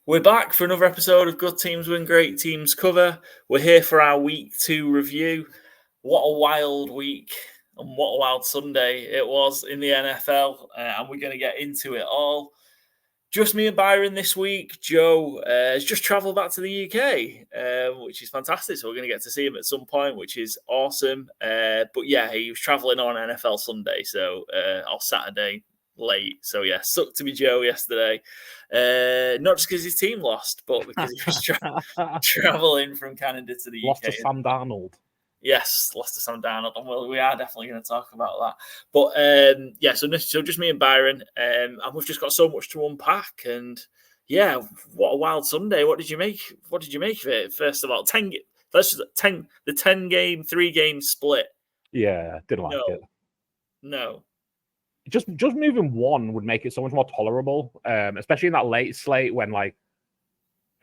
We're back for another episode of Good Teams Win, Great Teams Cover. We're here for our Week 2 review. What a wild week and what a wild Sunday it was in the NFL, and we're going to get into it all. Just me and Byron this week. Joe has just travelled back to the UK, which is fantastic. So we're going to get to see him at some point, which is awesome. But yeah, he was travelling on NFL Sunday, so or Saturday late. So yeah, sucked to be Joe yesterday. Not just because his team lost, but because he was travelling from Canada to the UK. Lost to Sam Darnold. Yes, lost to Sam Darnold, and we are definitely going to talk about that. But yeah, so just me and Byron, and we've just got so much to unpack. And yeah, what a wild Sunday! What did you make? What did you make of it? First of all, the 10-game, 3-game split. Yeah, didn't like it. No. Just moving one would make it so much more tolerable, especially in that late slate when, like,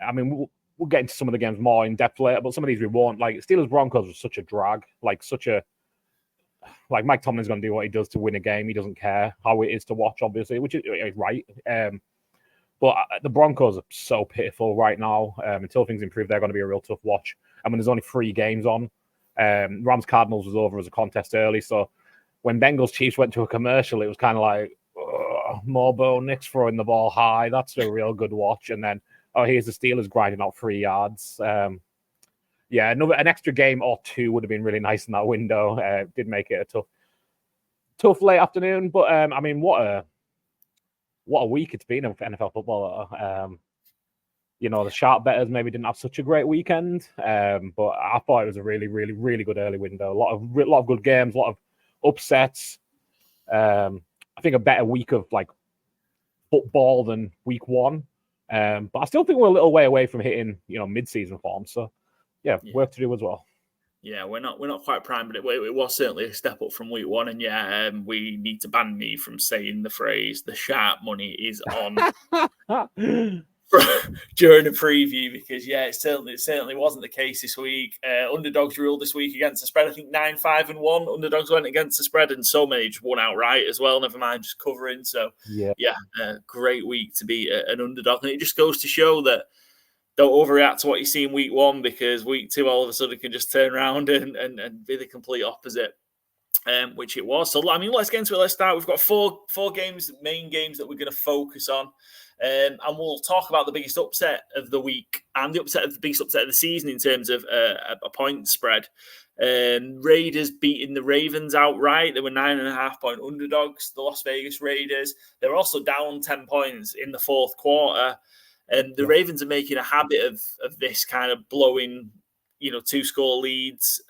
I mean, we'll get into some of the games more in depth later, but some of these we won't. Like, Steelers-Broncos was such a drag. Like Mike Tomlin's going to do what he does to win a game. He doesn't care how it is to watch, obviously, which is right. But the Broncos are so pitiful right now. Until things improve, they're going to be a real tough watch. I mean, there's only 3 games on. Rams-Cardinals was over as a contest early, so when Bengals-Chiefs went to a commercial, it was kind of like, Bo Nix throwing the ball high. That's a real good watch. And then, here's the Steelers grinding out 3 yards. Yeah, an extra game or 2 would have been really nice in that window. Did make it a tough late afternoon. But, I mean, what a week it's been of NFL football. The sharp bettors maybe didn't have such a great weekend. But I thought it was a really, really, really good early window. A lot of good games, a lot of upsets. I think a better week of like football than week 1. But I still think we're a little way away from hitting, mid-season form. So yeah, work to do as well. Yeah, we're not quite prime, but it was certainly a step up from week 1. And yeah, we need to ban me from saying the phrase "the sharp money is on" during a preview, because yeah, it certainly wasn't the case this week. Underdogs ruled this week against the spread. I think 9-5-1. Underdogs went against the spread, and so many just won outright as well. Never mind just covering. So yeah, great week to be an underdog, and it just goes to show that don't overreact to what you see in week 1, because week 2 all of a sudden can just turn around and be the complete opposite. Which it was. So I mean, let's get into it. Let's start. We've got four games, main games that we're going to focus on. And we'll talk about the biggest upset of the week and the biggest upset of the season in terms of a point spread. Raiders beating the Ravens outright. They were 9.5-point underdogs, the Las Vegas Raiders. They were also down 10 points in the fourth quarter. And the Ravens are making a habit of this kind of blowing, 2-score leads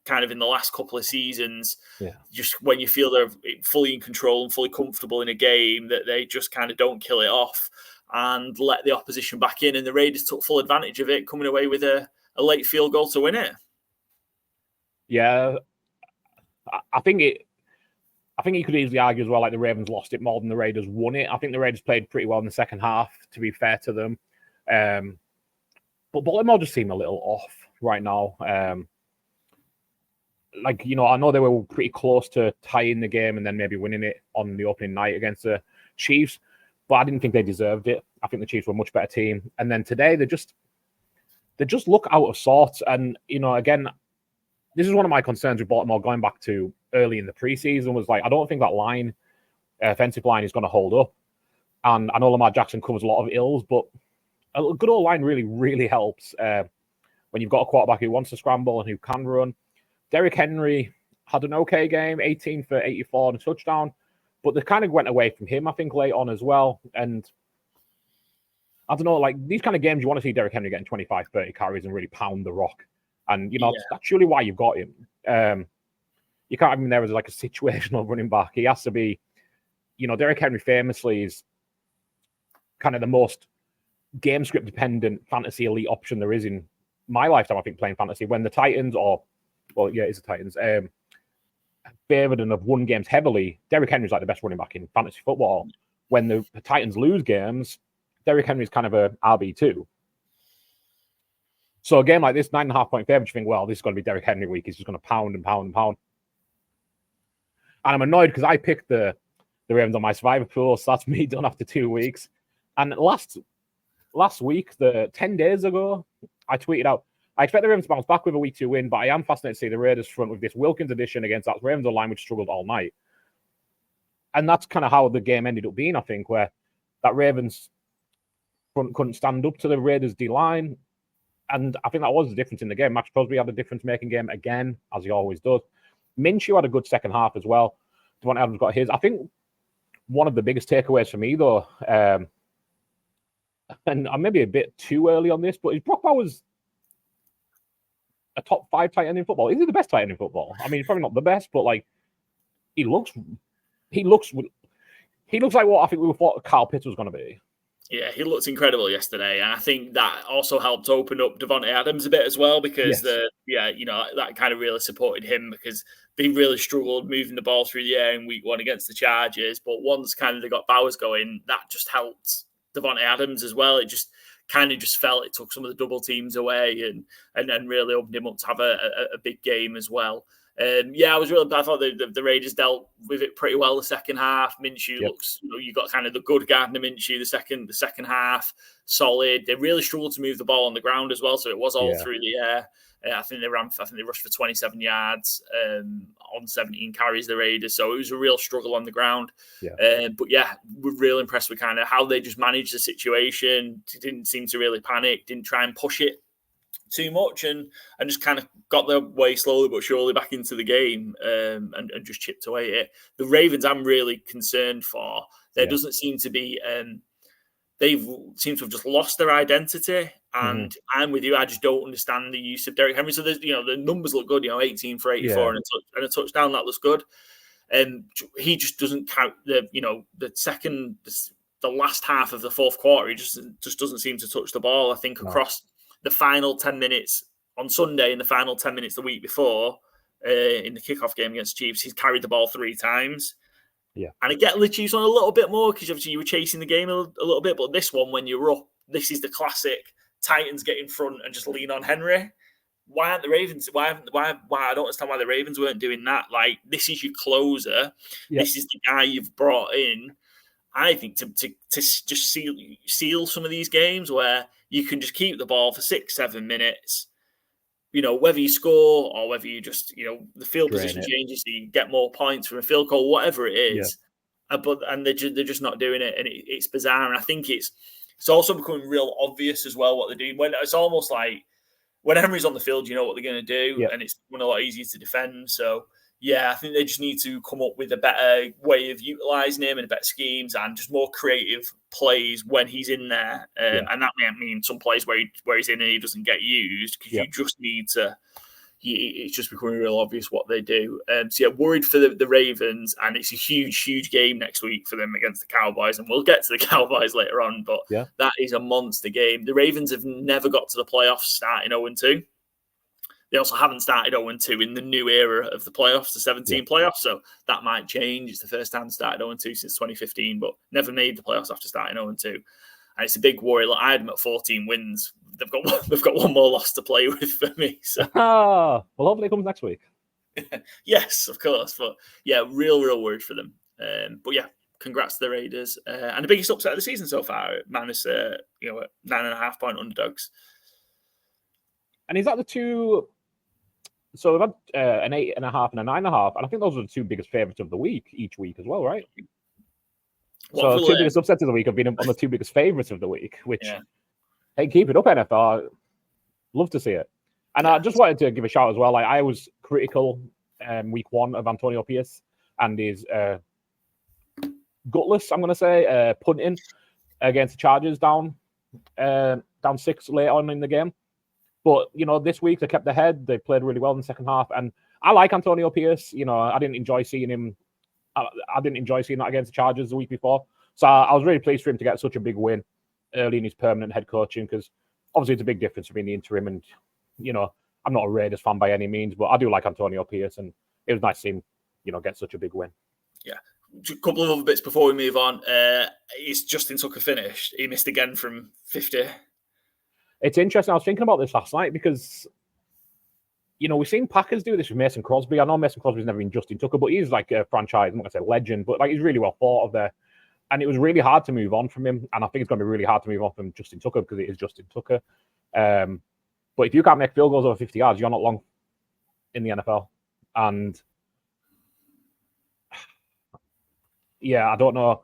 kind of in the last couple of seasons. Yeah. Just when you feel they're fully in control and fully comfortable in a game, that they just kind of don't kill it off and let the opposition back in. And the Raiders took full advantage of it, coming away with a late field goal to win it. Yeah, I think you could easily argue as well, like the Ravens lost it more than the Raiders won it. I think the Raiders played pretty well in the second half, to be fair to them. But Baltimore just seem a little off right now. I know they were pretty close to tying the game and then maybe winning it on the opening night against the Chiefs, but I didn't think they deserved it. I think the Chiefs were a much better team. And then today they just look out of sorts. And, again, this is one of my concerns with Baltimore going back to early in the preseason was like, I don't think that line, offensive line, is going to hold up. And I know Lamar Jackson covers a lot of ills, but a good old line really, really helps when you've got a quarterback who wants to scramble and who can run. Derrick Henry had an okay game, 18 for 84 and a touchdown, but they kind of went away from him, I think, late on as well. And I don't know, like these kind of games, you want to see Derrick Henry getting 25, 30 carries and really pound the rock. And, that's surely why you've got him. You can't have him there as like a situational running back. He has to be, Derrick Henry famously is kind of the most game script dependent fantasy elite option there is in my lifetime, I think, playing fantasy. When the Titans it's the Titans, favored and have won games heavily, Derrick Henry's like the best running back in fantasy football. When the Titans lose games, Derrick Henry's kind of a RB2. So a game like this, 9.5-point favorite, you think, well, this is going to be Derrick Henry week. He's just going to pound and pound and pound. And I'm annoyed because I picked the Ravens on my survivor pool, so that's me done after 2 weeks. And last last week, 10 days ago, I tweeted out, I expect the Ravens to bounce back with a week 2 win, but I am fascinated to see the Raiders front with this Wilkins addition against that Ravens line, which struggled all night. And that's kind of how the game ended up being, I think, where that Ravens front couldn't stand up to the Raiders D-line. And I think that was the difference in the game. Max Crosby had a difference-making game again, as he always does. Minshew had a good second half as well. Devontae Adams got his. I think one of the biggest takeaways for me, though, and I'm maybe a bit too early on this, but is Brock Bowers a top 5 tight end in football? Is he the best tight end in football? I mean, he's probably not the best, but like he looks like what I think we thought Kyle Pitts was going to be. Yeah, he looked incredible yesterday, and I think that also helped open up Devontae Adams a bit as well because that kind of really supported him because they really struggled moving the ball through the air in week 1 against the Chargers. But once kind of they got Bowers going, that just helped Devontae Adams as well. It just kind of just felt it took some of the double teams away and then really opened him up to have a big game as well. I was really. I thought the Raiders dealt with it pretty well the second half. Minshew looks. You got kind of the good Gardner Minshew the second half, solid. They really struggled to move the ball on the ground as well, so it was all through the air. I think they rushed for 27 yards on 17 carries. The Raiders, so it was a real struggle on the ground. We're real impressed with kind of how they just managed the situation. Didn't seem to really panic. Didn't try and push it too much and just kind of got their way slowly but surely back into the game and just chipped away at it. The Ravens I'm really concerned for. There doesn't seem to be they've seemed to have just lost their identity and I'm with you. I just don't understand the use of Derrick Henry. So there's the numbers look good, 18 for 84 and a touchdown, that looks good. And he just doesn't count the last half of the fourth quarter, he just doesn't seem to touch the ball. I think across the final 10 minutes on Sunday and the final 10 minutes the week before in the kickoff game against the Chiefs, he's carried the ball 3 times. Yeah. And I get the Chiefs on a little bit more because obviously you were chasing the game a little bit. But this one, when you're up, this is the classic Titans get in front and just lean on Henry. Why aren't the Ravens? Why I don't understand why the Ravens weren't doing that. Like, this is your closer. Yeah. This is the guy you've brought in. I think to just seal some of these games where you can just keep the ball for 6-7 minutes, whether you score or whether you just, the field position changes, so you get more points from a field goal, whatever it is. Yeah. And they're just not doing it, and it's bizarre. And I think it's also becoming real obvious as well what they're doing. When it's almost like when Henry's on the field, you know what they're going to do, and it's a lot easier to defend. So. Yeah, I think they just need to come up with a better way of utilising him and better schemes and just more creative plays when he's in there. And that might mean some plays where he's in and he doesn't get used because you just need to. It's just becoming real obvious what they do. Worried for the Ravens, and it's a huge, huge game next week for them against the Cowboys. And we'll get to the Cowboys later on, but that is a monster game. The Ravens have never got to the playoffs starting 0-2. They also haven't started 0-2 in the new era of the playoffs, the 17 playoffs. So that might change. It's the first time they started 0-2 since 2015, but never made the playoffs after starting 0-2. And it's a big worry. Like, I had them at 14 wins. They've got one more loss to play with for me. So. Well, hopefully it comes next week. Yes, of course. But yeah, real worried for them. Congrats to the Raiders. And the biggest upset of the season so far, minus 9.5 point underdogs. And is that the two? So we've had an 8.5 and a 9.5, and I think those are the 2 biggest favourites of the week each week as well, right? So the 2 biggest upsets of the week have been on the 2 biggest favourites of the week, which, hey, keep it up, NFL. Love to see it. And I just wanted to give a shout as well. Like, I was critical week 1 of Antonio Pierce and his gutless, I'm going to say, punting against the Chargers down 6 late on in the game. But, this week they kept their head. They played really well in the second half. And I like Antonio Pierce. I didn't enjoy seeing him. I didn't enjoy seeing that against the Chargers the week before. So I was really pleased for him to get such a big win early in his permanent head coaching because obviously it's a big difference between the interim and, I'm not a Raiders fan by any means, but I do like Antonio Pierce and it was nice to see him, get such a big win. Yeah. A couple of other bits before we move on. Is Justin Tucker finished? He missed again from 50. It's interesting. I was thinking about this last night because, we've seen Packers do this with Mason Crosby. I know Mason Crosby's never been Justin Tucker, but he's like a franchise, I'm not going to say legend, but like he's really well thought of there. And it was really hard to move on from him. And I think it's going to be really hard to move on from Justin Tucker because it is Justin Tucker. But if you can't make field goals over 50 yards, you're not long in the NFL. And yeah, I don't know.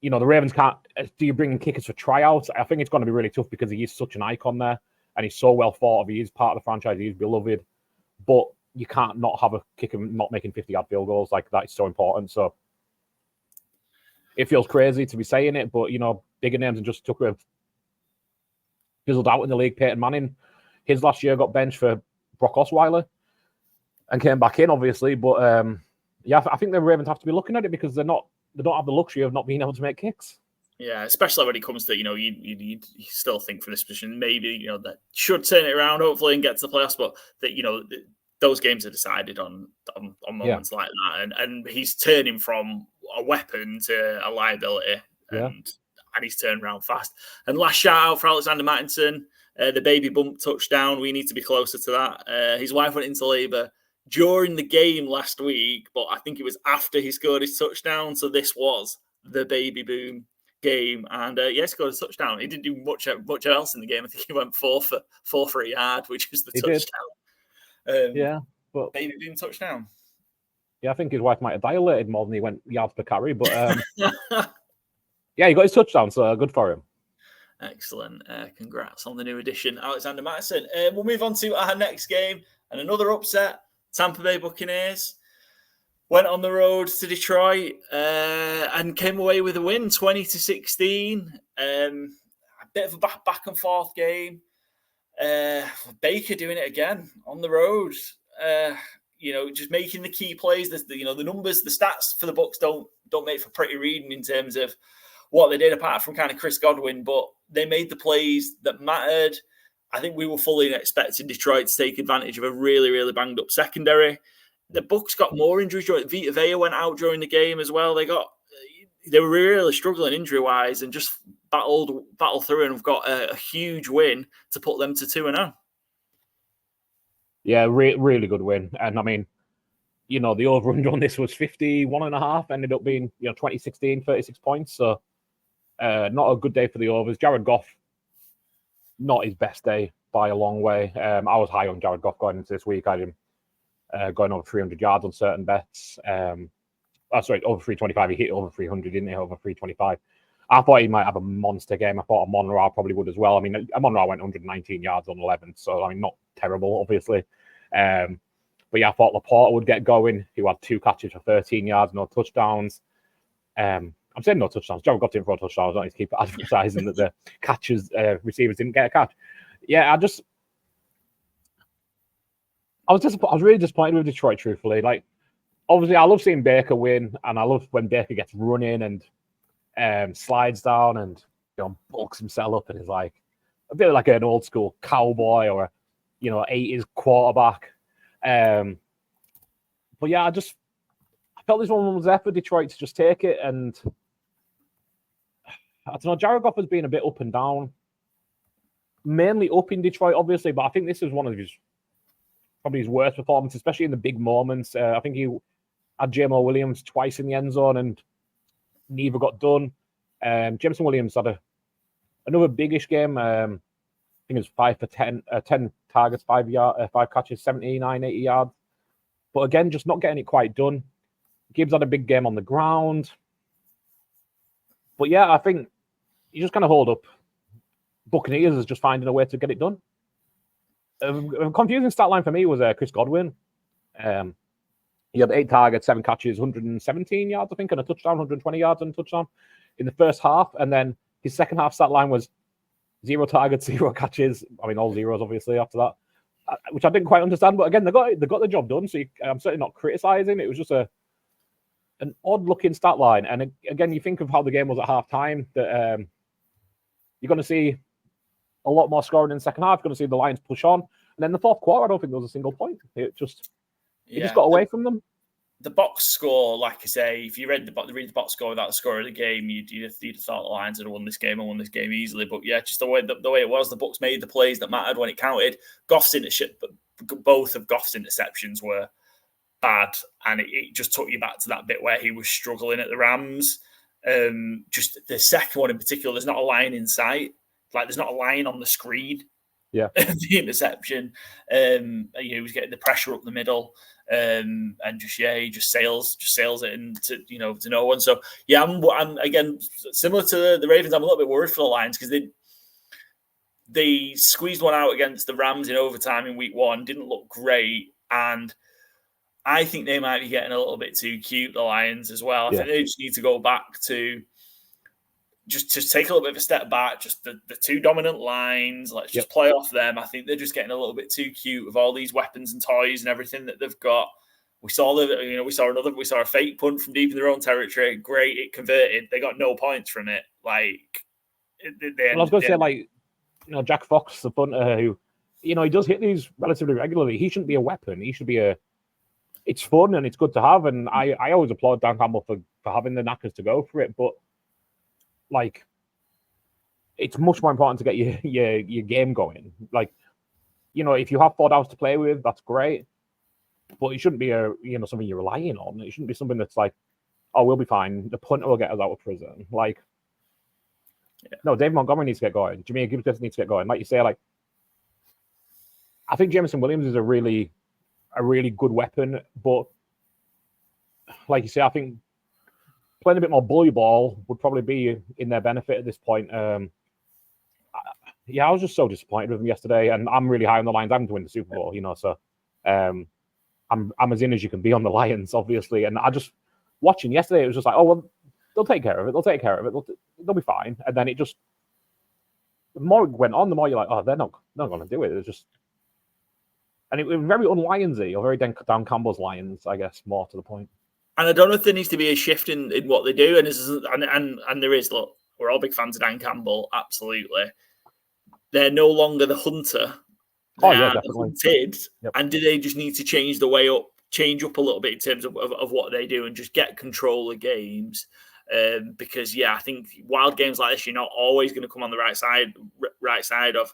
You know, the Ravens can't. Do you bring in kickers for tryouts? I think it's going to be really tough because he is such an icon there and he's so well thought of. He is part of the franchise. He's beloved. But you can't not have a kicker not making 50-yard field goals. Like, that is so important. So it feels crazy to be saying it, but, you know, bigger names than Justin Tucker have fizzled out in the league. Peyton Manning, his last year got benched for Brock Osweiler and came back in, obviously. But, yeah, I think the Ravens have to be looking at it because they don't have the luxury of not being able to make kicks. Yeah, especially when it comes to, you know, you still think for this position, maybe, you know, that should turn it around, hopefully, and get to the playoffs, but that, you know, those games are decided on moments like that. And he's turning from a weapon to a liability, and he's turned around fast. And last shout out for Alexander Mattinson, the baby bump touchdown. We need to be closer to that. His wife went into labour during the game last week, but I think it was after he scored his touchdown. So this was the baby boom game, and he scored a touchdown. He didn't do much else in the game. I think he went 4 for a yard, which is the touchdown. But baby boom touchdown. Yeah, I think his wife might have dilated more than he went yards per carry, but yeah, he got his touchdown, so good for him. Excellent. Congrats on the new addition, Alexander Mattison. We'll move on to our next game, and another upset. Tampa Bay Buccaneers went on the road to Detroit and came away with a win, 20-16. A bit of a back and forth game. Baker doing it again on the road. You know, just making the key plays. The numbers, the stats for the Bucs don't make for pretty reading in terms of what they did, apart from kind of Chris Godwin, but they made the plays that mattered. I think we were fully expecting Detroit to take advantage of a really, really banged up secondary. The Bucs got more injuries. Vita Vea went out during the game as well. They were really struggling injury wise and just battled through and have got a huge win to put them to 2-0. Yeah, really good win. And I mean, you know, the over-under on this was 51.5, ended up being, 20-16, 36 points. So not a good day for the overs. Jared Goff, not his best day by a long way. I was high on Jared Goff going into this week. I had him going over 300 yards on certain bets. Over 325. He hit over 300, didn't he? Over 325. I thought he might have a monster game. I thought Amon-Ra probably would as well. I mean, Amon-Ra went 119 yards on 11, so I mean, not terrible, obviously. But yeah, I thought Laporta would get going. He had 2 catches for 13 yards, no touchdowns. I'm saying no touchdowns. Jared Goff didn't throw touchdowns. I don't need to keep advertising that the receivers didn't get a catch. Yeah, I was really disappointed with Detroit, truthfully. Like, obviously, I love seeing Baker win, and I love when Baker gets running and slides down and bulks himself up and is like a bit like an old school cowboy or a 80s quarterback. But yeah, I felt this one was there for Detroit to just take it, and I don't know. Jared Goff has been a bit up and down, mainly up in Detroit, obviously, but I think this is one of probably his worst performance, especially in the big moments. I think he had Jamal Williams twice in the end zone and neither got done. Jameson Williams had another biggish game. I think it was 5 for 10, 10 targets, 5 catches, 79, 80 yards. But again, just not getting it quite done. Gibbs had a big game on the ground. But yeah, I think you just kind of hold up. Buccaneers is just finding a way to get it done. A confusing stat line for me was Chris Godwin. He had 8 targets, 7 catches, 117 yards, I think, and a touchdown, 120 yards and a touchdown in the first half. And then his second half stat line was 0 targets, 0 catches. I mean, all zeros, obviously, after that, which I didn't quite understand. But again, they got the job done. So I'm certainly not criticizing. It was just an odd-looking stat line. And again, you think of how the game was at halftime, that you're going to see a lot more scoring in the second half. You're going to see the Lions push on. And then the fourth quarter, I don't think there was a single point. It just got away from them. The box score, like I say, if you read the box score without the score of the game, you'd have thought the Lions had won this game and won this game easily. But yeah, just the way it was, the Bucs made the plays that mattered when it counted. Both of Goff's interceptions were bad, and it just took you back to that bit where he was struggling at the Rams. Just the second one in particular, there's not a line in sight. Like there's not a line on the screen. Yeah. The interception. He was getting the pressure up the middle. And he just sails it into to no one. So yeah, I'm again similar to the Ravens. I'm a little bit worried for the Lions because they squeezed one out against the Rams in overtime in week 1. Didn't look great, and I think they might be getting a little bit too cute, the Lions as well. I think they just need to go back to just take a little bit of a step back. Just the two dominant lines. Let's just play off them. I think they're just getting a little bit too cute with all these weapons and toys and everything that they've got. We saw we saw a fake punt from deep in their own territory. Great, it converted. They got no points from it. I was going to say, Jack Fox, the punter, who, he does hit these relatively regularly. He shouldn't be a weapon. He should be it's fun and it's good to have. And I always applaud Dan Campbell for having the knackers to go for it. But it's much more important to get your game going. If you have 4 downs to play with, that's great. But it shouldn't be something you're relying on. It shouldn't be something that's like, oh, we'll be fine. The punter will get us out of prison. No, Dave Montgomery needs to get going. Jameer Gibbs needs to get going. Like you say, I think Jameson Williams is a really good weapon, but like you say, I think playing a bit more bully ball would probably be in their benefit at this point. I was just so disappointed with them yesterday, and I'm really high on the Lions. I'm to win the Super Bowl, so I'm as in as you can be on the Lions, obviously. And I just watching yesterday, it was just like, oh well, they'll take care of it. They'll be fine. And then the more it went on, the more you're like, oh, they're not going to do it. It's just, and it was very un-Lionsy, or very Dan Campbell's Lions, I guess, more to the point. And I don't know if there needs to be a shift in what they do. And there is. Look, we're all big fans of Dan Campbell, absolutely. They're no longer the hunter. Oh yeah, definitely. Hunted, and do they just need to change up a little bit in terms of what they do and just get control of games? Because I think wild games like this, you're not always going to come on the right side of.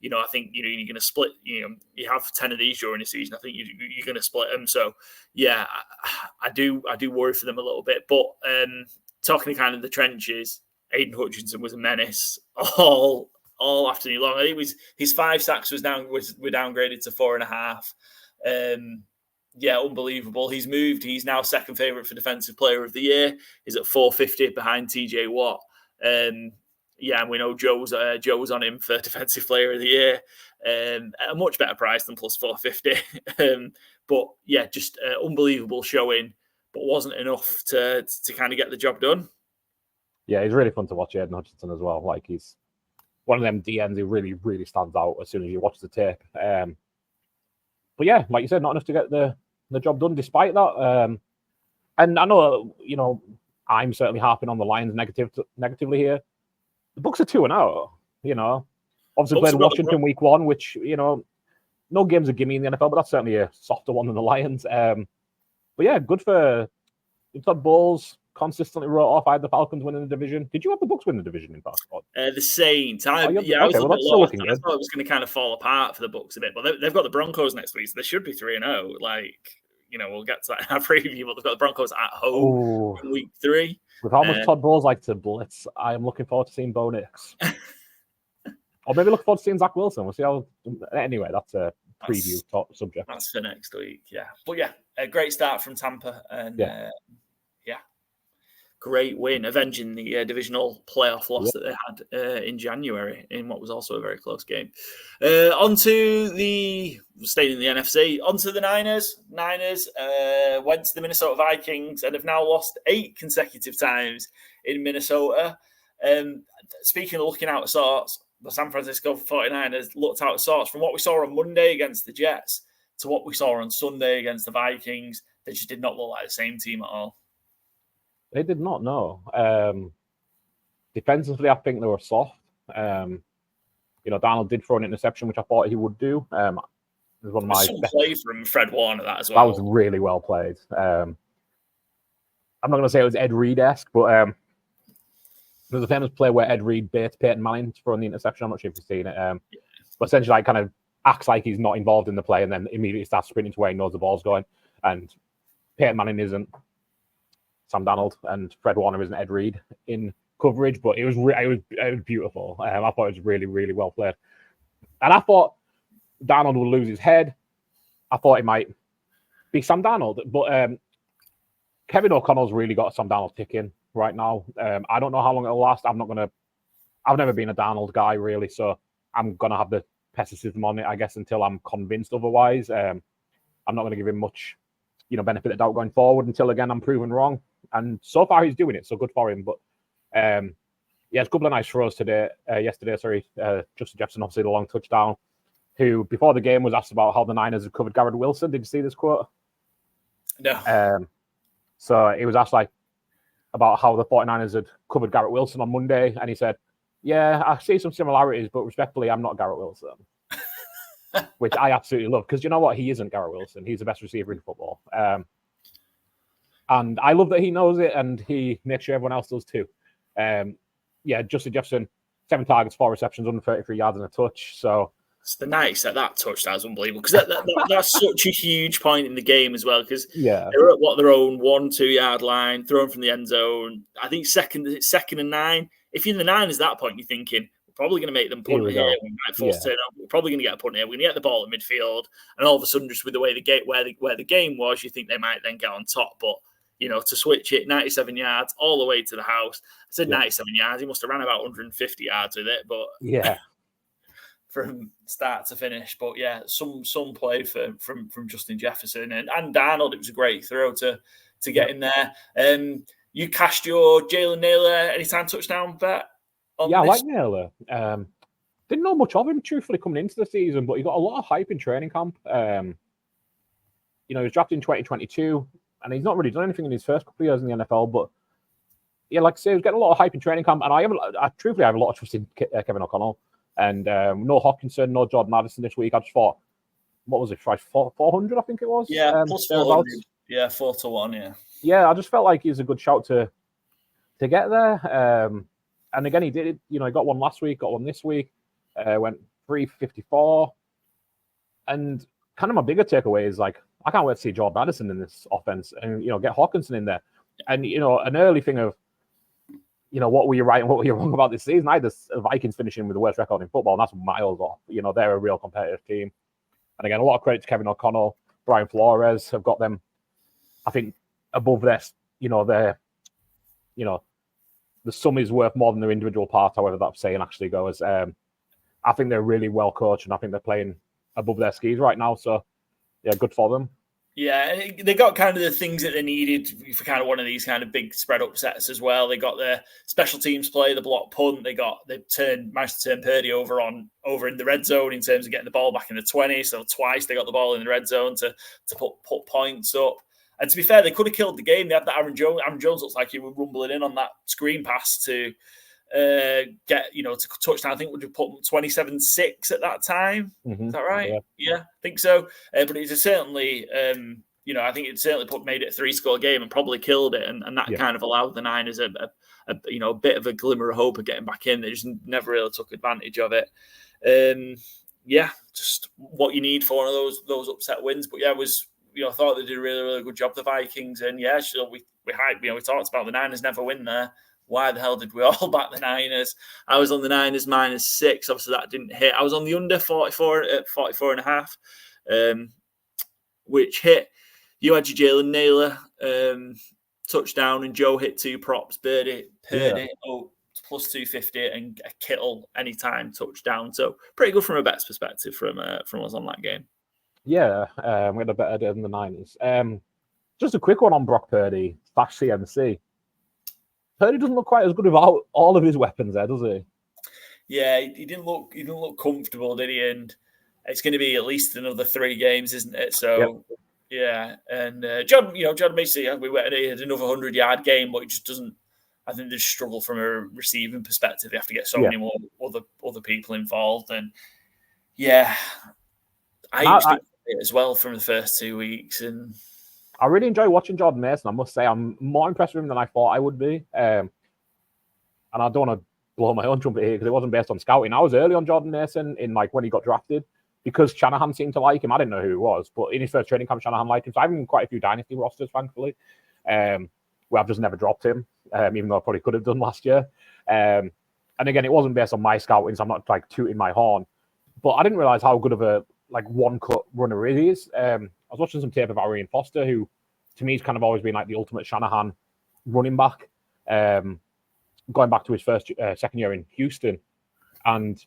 I think you're going to split. You have 10 of these during the season. I think you're going to split them. So I do worry for them a little bit. But talking kind of the trenches, Aiden Hutchinson was a menace all afternoon long. I think his 5 sacks were downgraded to 4.5. Unbelievable. He's moved. He's now second favorite for Defensive Player of the Year. He's at 450 behind TJ Watt. And we know Joe's on him for Defensive Player of the Year at a much better price than plus 450. Just unbelievable showing, but wasn't enough to kind of get the job done. Yeah, he's really fun to watch, Aiden Hutchinson, as well. He's one of them DNs who really, really stands out as soon as you watch the tape. But yeah, like you said, not enough to get the job done despite that. And I know, I'm certainly harping on the Lions negatively here. The Bucs are 2-0, Obviously played Washington week 1, which, no game's a gimme in the NFL, but that's certainly a softer one than the Lions. But yeah, good for Bulls. Consistently wrote off. I had the Falcons winning the division. Did you have the Bucs win the division in basketball? The Saints. I thought it was going to kind of fall apart for the Bucs a bit, but they've got the Broncos next week, so they should be 3-0. We'll get to that in our preview, but they've got the Broncos at home in week 3. With how much Todd Bowles like to blitz, I am looking forward to seeing Bo Nix. Or maybe looking forward to seeing Zach Wilson. We'll see how. Anyway, that's a preview subject. That's for next week, yeah. But a great start from Tampa, and great win, avenging the divisional playoff loss that they had in January in what was also a very close game. Staying in the NFC, onto the Niners. Niners went to the Minnesota Vikings and have now lost 8 consecutive times in Minnesota. Speaking of looking out of sorts, the San Francisco 49ers looked out of sorts from what we saw on Monday against the Jets to what we saw on Sunday against the Vikings. They just did not look like the same team at all. They did not know. Defensively, I think they were soft. Donald did throw an interception, which I thought he would do. It was one of my play from Fred Warner that as well. That was really well played. I'm not going to say it was Ed Reed-esque, but there's a famous play where Ed Reed baits Peyton Manning throwing the interception. I'm not sure if you've seen it. But essentially, kind of acts like he's not involved in the play and then immediately starts sprinting to where he knows the ball's going. And Peyton Manning isn't. Sam Darnold, and Fred Warner isn't Ed Reed in coverage, but it was beautiful. I thought it was really, really well played. And I thought Darnold would lose his head. I thought it might be Sam Darnold, but Kevin O'Connell's really got Sam Darnold ticking right now. I don't know how long it'll last. I've never been a Darnold guy really, so I'm gonna have the pessimism on it, I guess, until I'm convinced otherwise. I'm not gonna give him much, benefit of doubt going forward until again I'm proven wrong. And so far he's doing it, so good for him. But it's a couple of nice throws yesterday. Justin Jefferson, obviously the long touchdown. Who before the game was asked about how the Niners had covered Garrett Wilson. Did you see this quote? No. So he was asked about how the 49ers had covered Garrett Wilson on Monday, and he said, "Yeah, I see some similarities, but respectfully, I'm not Garrett Wilson." Which I absolutely love, because you know what? He isn't Garrett Wilson. He's the best receiver in football. And I love that he knows it, and he makes sure everyone else does too. Justin Jefferson, 7 targets, 4 receptions, 133 yards and a touch. So it's the nice that touchdown is unbelievable, because that's such a huge point in the game as well, because they're at their own 1-2 yard line, thrown from the end zone. I think second and 9. If you're in the Niners at that point, you're thinking, we're probably going to make them punt here. We might force turnover. We're probably going to get a punt here. We're going to get the ball at midfield, and all of a sudden, just with the way where the game was, you think they might then get on top. But to switch it 97 yards all the way to the house. I said 97 yards. He must have ran about 150 yards with it, but from start to finish. But some play from Justin Jefferson and Darnold. It was a great throw to get in there. You cashed your Jalen Naylor anytime touchdown bet? I like Naylor. Didn't know much of him, truthfully, coming into the season, but he got a lot of hype in training camp. He was drafted in 2022, and he's not really done anything in his first couple of years in the NFL, but like I say, he was getting a lot of hype in training camp, and I have a lot of trust in Kevin O'Connell. And no Hockenson, no Jordan Addison this week. I just thought, what was it, 400, I think it was? Yeah, plus 400. Yeah, 4-1, Yeah, I just felt like he was a good shout to get there. And again, he did it. He got one last week, got one this week, went 354. And kind of my bigger takeaway is, I can't wait to see Jordan Addison in this offense and, get Hockenson in there. And, an early thing of, what were you right and what were you wrong about this season? I had the Vikings finishing with the worst record in football, and that's miles off. They're a real competitive team. And again, a lot of credit to Kevin O'Connell, Brian Flores have got them, I think, above their, the sum is worth more than their individual part, however that saying actually goes. I think they're really well coached, and I think they're playing above their skis right now. So, good for them. Yeah, they got kind of the things that they needed for kind of one of these kind of big spread upsets as well. They got their special teams play, the block punt. They managed to turn Purdy over in the red zone in terms of getting the ball back in the 20. So twice they got the ball in the red zone to put points up. And to be fair, they could have killed the game. They had that Aaron Jones. Aaron Jones looks like he was rumbling in on that screen pass to get, to touchdown. I think would have put 27-6 at that time. Mm-hmm. Is that right? Yeah, I think so. But it's certainly, I think it certainly made it a 3-score game and probably killed it. And that kind of allowed the Niners a bit of a glimmer of hope of getting back in. They just never really took advantage of it. Just what you need for one of those upset wins. But it was. I thought they did a really, really good job, the Vikings. And we talked about the Niners never win there. Why the hell did we all back the Niners? I was on the Niners -6. Obviously, that didn't hit. I was on the under 44 at 44.5, which hit. You had your Jalen Naylor touchdown, and Joe hit 2 props. Purdy plus 250, and a Kittle anytime touchdown. So pretty good from a bet's perspective from us on that game. Yeah, we had a better day than the Niners. Just a quick one on Brock Purdy / CMC. Purdy doesn't look quite as good without all of his weapons there, does he? Yeah, he didn't look comfortable, did he? And it's going to be at least another 3 games, isn't it? So, And John Macy, he had another 100-yard game, but it just doesn't. I think they just struggle from a receiving perspective. They have to get so many more other people involved, and I used to it as well from the first 2 weeks, and I really enjoy watching Jordan Mason. I must say, I'm more impressed with him than I thought I would be. And I don't want to blow my own trumpet here because it wasn't based on scouting. I was early on Jordan Mason in when he got drafted because Shanahan seemed to like him. I didn't know who he was, but in his first training camp, Shanahan liked him. So I have him in quite a few dynasty rosters, thankfully. where I've just never dropped him, even though I probably could have done last year. And again, it wasn't based on my scouting, so I'm not like tooting my horn. But I didn't realize how good of a like one-cut runner he is. I was watching some tape of Arian Foster, who to me has kind of always been like the ultimate Shanahan running back. Going back to his second year in Houston, and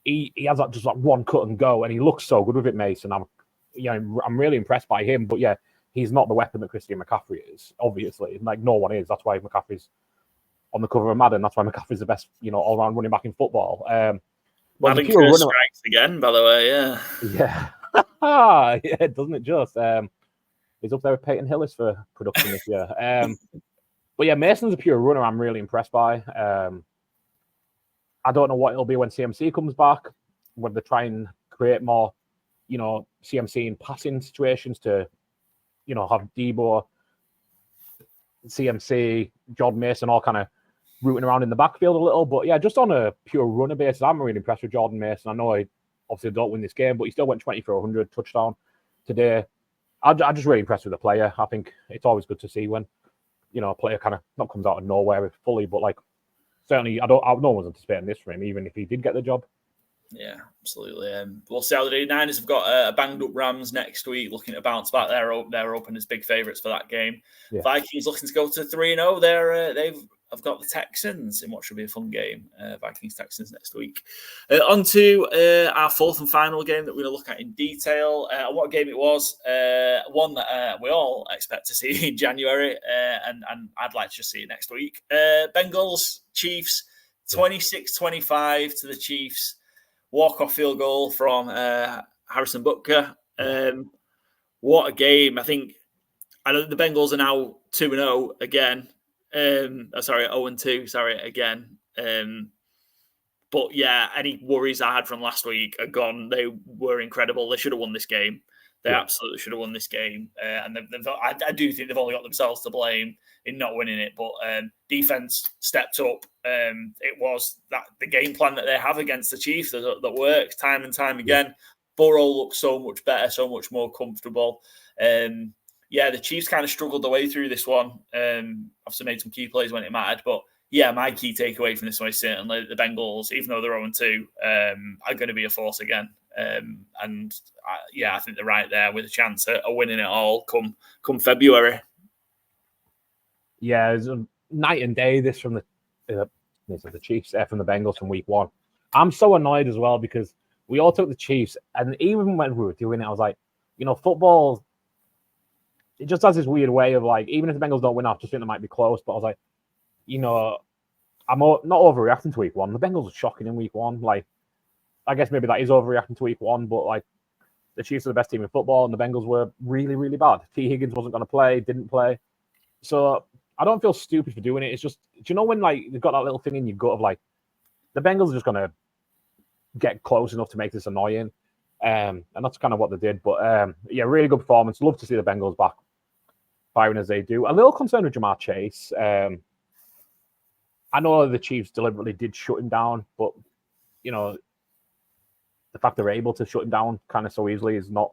he has that just like one cut and go, and he looks so good with it, Mason. I'm really impressed by him. But yeah, he's not the weapon that Christian McCaffrey is. Obviously, like no one is. That's why McCaffrey's on the cover of Madden. That's why McCaffrey's the best, all-round running back in football. Madden curse strikes again, by the way. Yeah. Yeah, doesn't it just? He's up there with Peyton Hillis for production this year. But yeah, Mason's a pure runner. I'm really impressed by. I don't know what it'll be when CMC comes back, whether they try and create more, CMC in passing situations to, have Debo, CMC, Jordan Mason all kind of rooting around in the backfield a little. But yeah, just on a pure runner basis, I'm really impressed with Jordan Mason. I know he obviously don't win this game, but he still went 20 for 100 touchdown today. I'm just really impressed with the player. I think it's always good to see when, a player kind of not comes out of nowhere fully, but like certainly no one's anticipating this for him, even if he did get the job. Yeah, absolutely. We'll see how they do. Niners have got a banged up Rams next week, looking to bounce back. They're open as big favourites for that game. Yeah. Vikings looking to go to 3-0. They've got the Texans in what should be a fun game. Vikings Texans next week. On to our fourth and final game that we're going to look at in detail. What game it was? One that we all expect to see in January, and I'd like to just see it next week. Bengals Chiefs 26-25 to the Chiefs. Walk-off field goal from Harrison Butker. What a game. I know the Bengals are now 2-0 again. 0-2, again. But yeah, any worries I had from last week are gone. They were incredible. They should have won this game. They absolutely should have won this game. And I do think they've only got themselves to blame in not winning it. But defense stepped up. It was the game plan that they have against the Chiefs that works time and time again. Burrow looks so much better, so much more comfortable. The Chiefs kind of struggled their way through this one. Obviously made some key plays when it mattered. But yeah, my key takeaway from this one is certainly the Bengals, even though they're 0-2, are going to be a force again. I think they're right there with a chance of winning it all come February. Yeah, it's a night and day this from the Chiefs from the Bengals from week one. I'm so annoyed as well because we all took the Chiefs, and even when we were doing it, I was like, football, it just has this weird way of like, even if the Bengals don't win, I just think they might be close. But I was like, I'm not overreacting to week one. The Bengals are shocking in week one. Like, I guess maybe that is overreacting to week one, but like the Chiefs are the best team in football and the Bengals were really, really bad. T. Higgins wasn't going to play, didn't play. So I don't feel stupid for doing it. It's just, do you know when like you've got that little thing in your gut of like, the Bengals are just going to get close enough to make this annoying. And that's kind of what they did. But really good performance. Love to see the Bengals back firing as they do. A little concerned with Jamar Chase. I know the Chiefs deliberately did shut him down, but the fact they're able to shut him down kind of so easily is not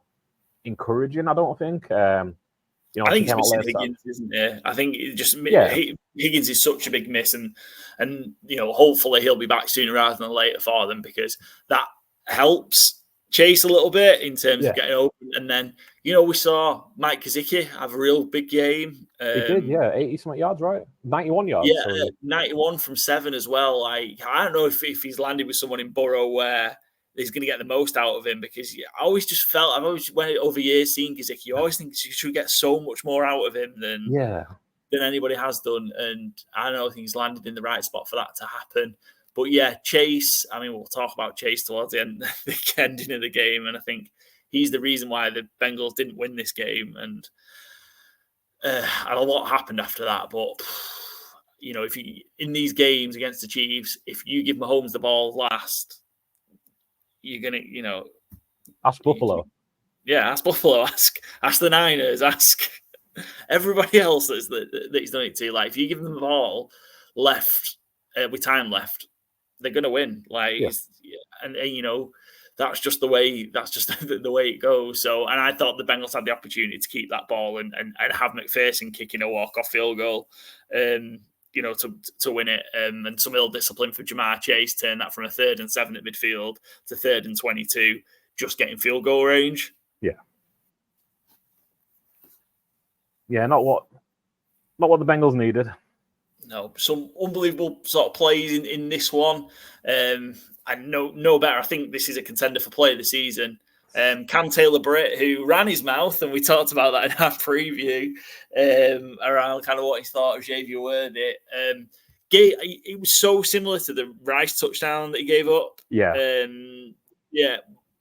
encouraging, I don't think. I think it's missing Higgins, isn't it? I think Higgins is such a big miss, and hopefully he'll be back sooner rather than later for them because that helps Chase a little bit in terms of getting open. And then we saw Mike Gesicki have a real big game. He did, 80-something yards, right? 91 yards. Yeah, 91 from 7 as well. Like I don't know if he's landed with someone in Burrow where he's going to get the most out of him because I've always went over years seeing Gesicki, you always think you should get so much more out of him than anybody has done. And I don't think he's landed in the right spot for that to happen. But yeah, Chase, we'll talk about Chase towards the ending of the game. And I think he's the reason why the Bengals didn't win this game. And a lot happened after that. But, if you in these games against the Chiefs, if you give Mahomes the ball last, you're going to, ask Buffalo. Ask Buffalo. Ask the Niners. Ask everybody else that he's done it to. Like, if you give them the ball left with time left, they're going to win. Like, and that's just the way the way it goes. So, and I thought the Bengals had the opportunity to keep that ball and have McPherson kicking a walk-off field goal, to win it. And some ill discipline for Jamar Chase turned that from a 3rd and 7 at midfield to 3rd and 22, just getting field goal range. Yeah, not what the Bengals needed. No, some unbelievable sort of plays in this one. And no better. I think this is a contender for play of the season. Cam Taylor-Britt, who ran his mouth, and we talked about that in our preview around kind of what he thought of Xavier Worthy. It was so similar to the Rice touchdown that he gave up.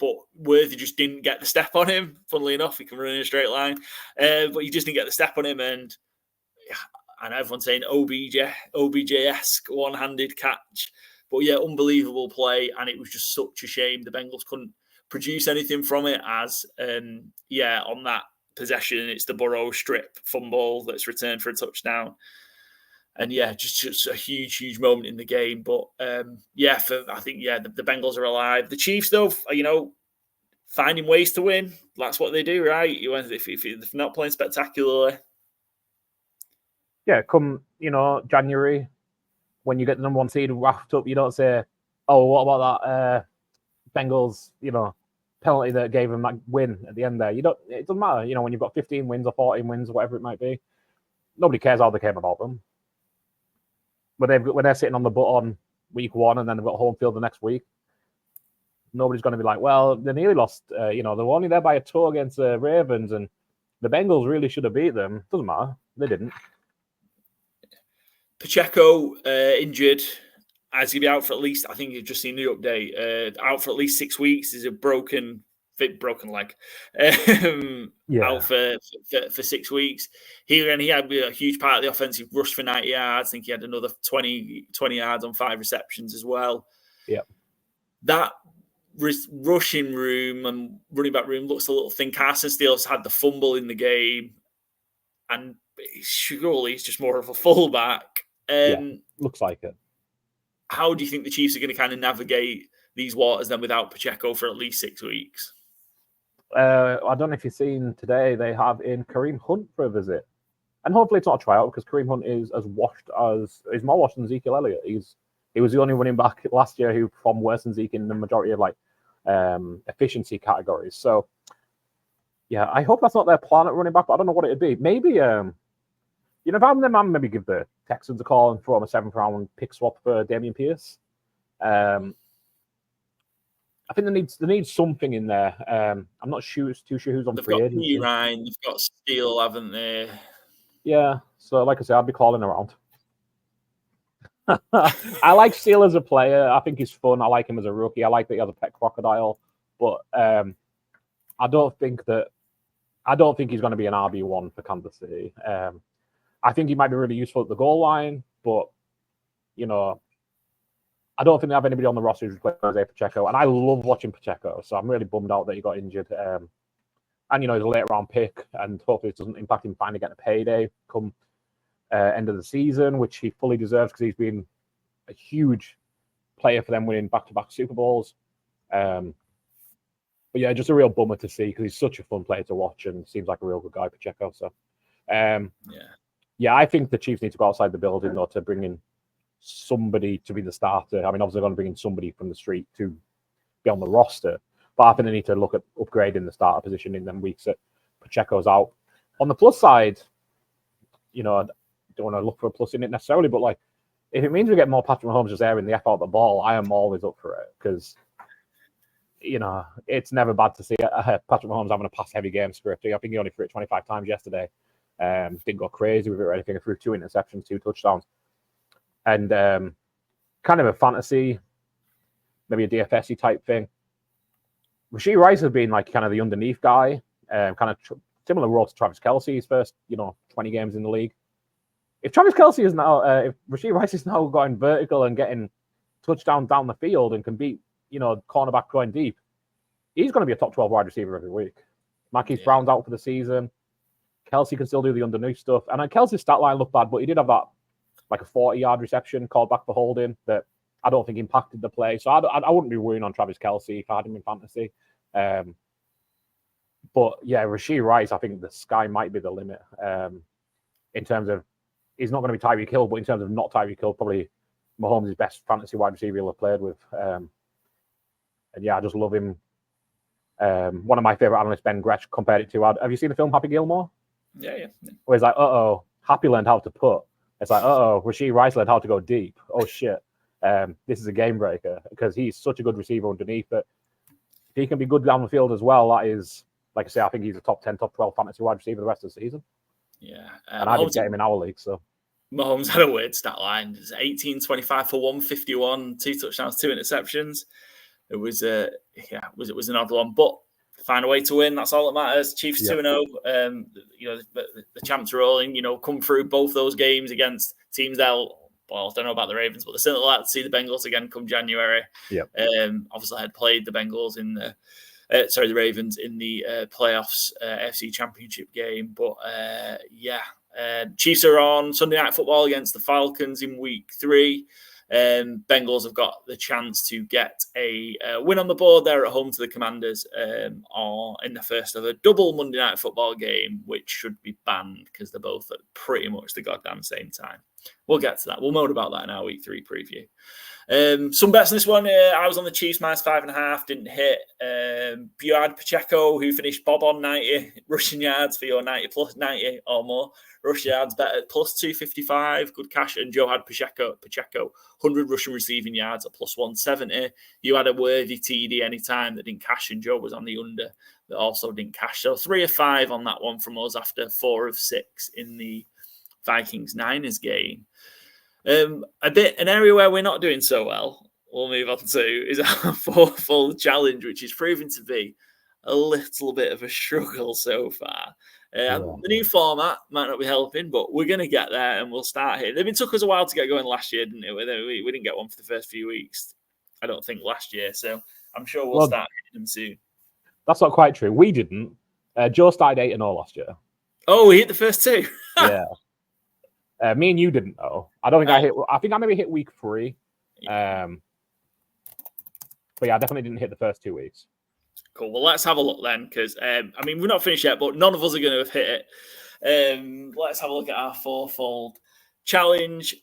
But Worthy just didn't get the step on him. Funnily enough, he can run in a straight line, but he just didn't get the step on him. And everyone's saying OBJ-esque one-handed catch. But yeah, unbelievable play, and it was just such a shame the Bengals couldn't produce anything from it. As on that possession, it's the Burrow strip fumble that's returned for a touchdown. And just a huge moment in the game. But I think the Bengals are alive. The Chiefs, though, finding ways to win. That's what they do, right? If not playing spectacularly. Yeah, come January, when you get the number 1 seed wrapped up, you don't say, "Oh, what about that Bengals penalty that gave them that win at the end there?" It doesn't matter. When you've got 15 wins or 14 wins or whatever it might be, nobody cares how they came about them. When they're sitting on the butt on week 1 and then they've got home field the next week, nobody's going to be like, "Well, they nearly lost. They were only there by a toe against the Ravens, and the Bengals really should have beat them." Doesn't matter. They didn't. Pacheco injured. As he'll be out for at least, I think you've just seen the update, out for at least 6 weeks. Is a broken leg. Out for 6 weeks. He had a huge part of the offensive rush for 90 yards. I think he had another 20 yards on 5 receptions as well. Yeah. That rushing room and running back room looks a little thin. Carson Steele's had the fumble in the game, and surely he's just more of a fullback. Looks like it. How do you think the Chiefs are going to kind of navigate these waters then without Pacheco for at least 6 weeks? I don't know if you've seen today, they have in Kareem Hunt for a visit. And hopefully it's not a tryout, because Kareem Hunt is he's more washed than Ezekiel Elliott. He was the only running back last year who performed worse than Zeke in the majority of efficiency categories. So I hope that's not their plan at running back, but I don't know what it'd be. Maybe if I'm them, I'm maybe give the Texans a call and throw them a 7th round pick swap for Dameon Pierce. I think they need something in there. I'm not too sure who's on free agency. They've got Ryan, they've got Steele, haven't they? Yeah. So, like I said, I'd be calling around. I like Steele as a player. I think he's fun. I like him as a rookie. I like that he has a pet crocodile. But I don't think he's going to be an RB1 for Kansas City. I think he might be really useful at the goal line, but I don't think they have anybody on the roster who's playing Jose Pacheco, and I love watching Pacheco, so I'm really bummed out that he got injured. And he's a late round pick, and hopefully it doesn't impact him finally getting a payday come end of the season, which he fully deserves because he's been a huge player for them, winning back-to-back Super Bowls. But just a real bummer to see because he's such a fun player to watch and seems like a real good guy, Pacheco. So, I think the Chiefs need to go outside the building though to bring in somebody to be the starter. I mean, obviously they're going to bring in somebody from the street to be on the roster, but I think they need to look at upgrading the starter position in them weeks that Pacheco's out. On the plus side, I don't want to look for a plus in it necessarily, but if it means we get more Patrick Mahomes just airing the F out the ball, I am always up for it because it's never bad to see Patrick Mahomes having a pass-heavy game script. I think he only threw it 25 times yesterday. Didn't go crazy with it or anything. He threw 2 interceptions, 2 touchdowns. And kind of a fantasy, maybe a DFS-y type thing. Rashee Rice has been kind of the underneath guy, kind of similar role to Travis Kelce's first, 20 games in the league. If Travis Kelce is now, if Rashee Rice is now going vertical and getting touchdown down the field and can beat, cornerback going deep, he's going to be a top 12 wide receiver every week. Marquise Brown's out for the season. Kelce can still do the underneath stuff. And Kelce's stat line looked bad, but he did have that, a 40-yard reception called back for holding that I don't think impacted the play. So I wouldn't be worrying on Travis Kelce if I had him in fantasy. But yeah, Rashee Rice, I think the sky might be the limit in terms of he's not going to be Tyreek Hill, but in terms of not Tyreek Hill, probably Mahomes' best fantasy wide receiver he'll have played with. And yeah, I just love him. One of my favorite analysts, Ben Gretsch, compared it to. Have you seen the film Happy Gilmore? Yeah. Where he's like, Happy learned how to put. It's like, Rashee Rice learned how to go deep. Oh shit, this is a game breaker because he's such a good receiver underneath. But if he can be good down the field as well, that is, like I say, I think he's a top 10, top 12 fantasy wide receiver the rest of the season. Yeah, and I did get him in our league. So Mahomes had a weird stat line. It's 18, 25 for 151, 2 touchdowns, 2 interceptions. It was it was an odd one, but find a way to win. That's all that matters. Chiefs 2-0. The champs are rolling. Come through both those games against teams I don't know about the Ravens, but they're still like to see the Bengals again come January. Yeah. Obviously, I had played the Bengals in the Ravens in the playoffs, FC Championship game. But Chiefs are on Sunday Night Football against the Falcons in Week 3. Bengals have got the chance to get a win on the board there at home to the Commanders in the first of a double Monday Night Football game, which should be banned because they're both at pretty much the goddamn same time. We'll get to that. We'll moan about that in our Week 3 preview. Some bets in this one. I was on the Chiefs -5.5, didn't hit. You had Pacheco, who finished Bob on 90 rushing yards for your 90 plus 90 or more. Rushing yards bet at +255, good cash. And Joe had Pacheco 100 rushing receiving yards at +170. You had a worthy TD anytime that didn't cash, and Joe was on the under that also didn't cash. So 3 of 5 on that one from us after 4 of 6 in the Vikings-Niners game. An area where we're not doing so well, we'll move on to, is our FourFold challenge, which is proving to be a little bit of a struggle so far. The new format might not be helping, but we're going to get there and we'll start here. It took us a while to get going last year, didn't it? We didn't get one for the first few weeks, I don't think, last year. So I'm sure we'll start hitting them soon. That's not quite true. We didn't. Joe started 8-0 last year. Oh, we hit the first 2. Yeah. Me and you didn't know. I don't think I hit. I think I maybe hit week 3. But yeah, I definitely didn't hit the first 2 weeks. Cool. Well, let's have a look then, because we're not finished yet, but none of us are going to have hit it. Let's have a look at our FourFold challenge.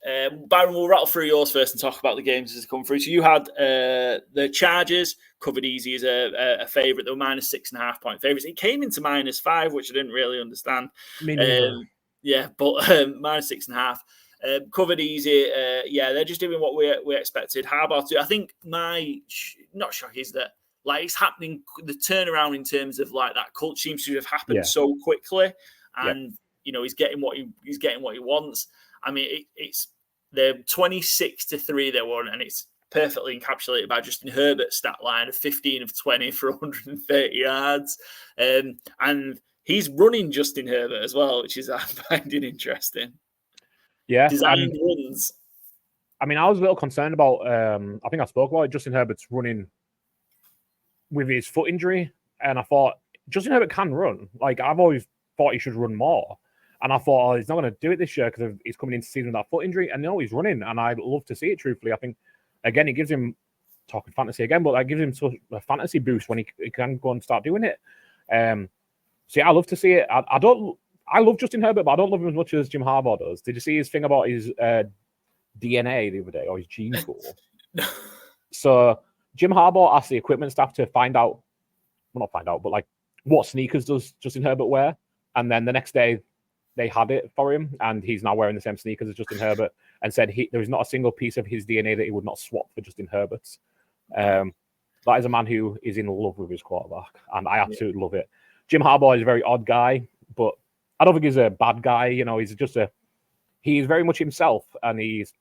Byron, we'll rattle through yours first and talk about the games as they come through. So you had the Chargers covered easy as a favourite. They were -6.5 point favourites. It came into -5, which I didn't really understand. Yeah, but -6.5. Covered easy. They're just doing what we expected. Harbaugh too. I think my not shock is that it's happening. The turnaround in terms of that culture seems to have happened so quickly, and he's getting what he wants. I mean, it's they're 26-3 they won, and it's perfectly encapsulated by Justin Herbert's stat line of 15 of 20 for 130 yards, and he's running Justin Herbert as well, which is I find it interesting. Yeah, designed runs. I mean, I was a little concerned about. I think I spoke about it. Justin Herbert's running with his foot injury, and I thought Justin Herbert can run. I've always thought he should run more, and I thought he's not going to do it this year because he's coming into season with that foot injury. And no, he's running, and I'd love to see it. Truthfully, I think again it gives him talking fantasy again, but that gives him such a fantasy boost when he can go and start doing it. So yeah, I love to see it. I love Justin Herbert, but I don't love him as much as Jim Harbaugh does. Did you see his thing about his DNA the other day, or his gene pool? So Jim Harbaugh asked the equipment staff to what sneakers does Justin Herbert wear? And then the next day they had it for him, and he's now wearing the same sneakers as Justin Herbert, and said there is not a single piece of his DNA that he would not swap for Justin Herbert's. That is a man who is in love with his quarterback, and I absolutely love it. Jim Harbaugh is a very odd guy, but I don't think he's a bad guy. He's very much himself, and he's,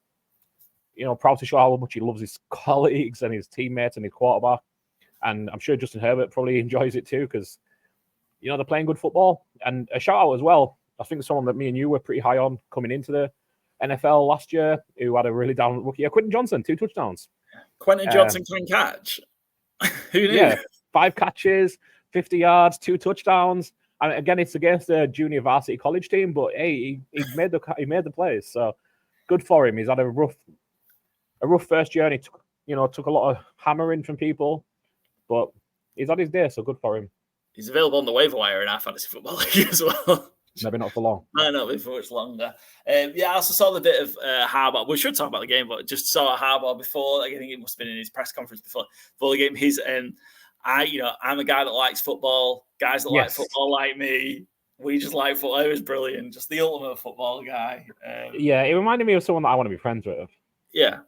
proud to show how much he loves his colleagues and his teammates and his quarterback. And I'm sure Justin Herbert probably enjoys it too, because, they're playing good football. And a shout out as well. I think someone that me and you were pretty high on coming into the NFL last year, who had a really down rookie. Quentin Johnson, 2 touchdowns. Quentin Johnson can catch. Who knew? Yeah, 5 catches, 50 yards, 2 touchdowns. And again, it's against a junior varsity college team, but hey, he made the plays. So good for him. He's had a rough a rough first year, and he took a lot of hammering from people, but he's had his day, so good for him. He's available on the waiver wire in our fantasy football league as well. Maybe not for long. Might not be for much longer. I also saw the bit of Harbaugh. We should talk about the game, but just saw Harbaugh before. I think it must have been in his press conference before the game. I'm a guy that likes football. Guys that like football like me. We just like football. It was brilliant. Just the ultimate football guy. It reminded me of someone that I want to be friends with. Yeah,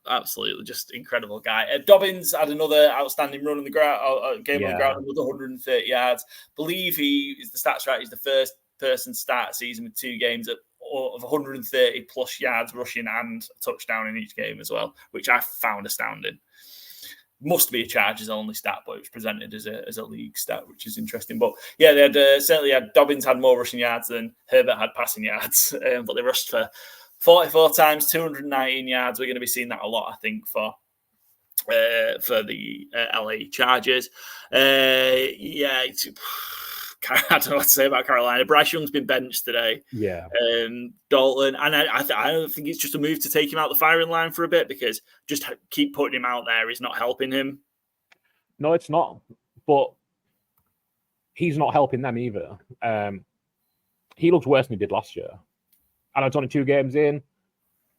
absolutely. Just incredible guy. Dobbins had another outstanding run on the ground, game on the ground, another 130 yards. Believe he is the stats right. He's the first person to start a season with 2 games of 130 plus yards rushing and a touchdown in each game as well, which I found astounding. Must be a Chargers only stat, but it was presented as a league stat, which is interesting. But yeah, they had certainly had Dobbins had more rushing yards than Herbert had passing yards, but they rushed for 44 times, 219 yards. We're going to be seeing that a lot, I think, for the LA Chargers. I don't know what to say about Carolina. Bryce Young's been benched today. Yeah. Dalton. And I don't think it's just a move to take him out the firing line for a bit, because just keep putting him out there is not helping him. No, it's not. But he's not helping them either. He looks worse than he did last year. And it's only 2 games in.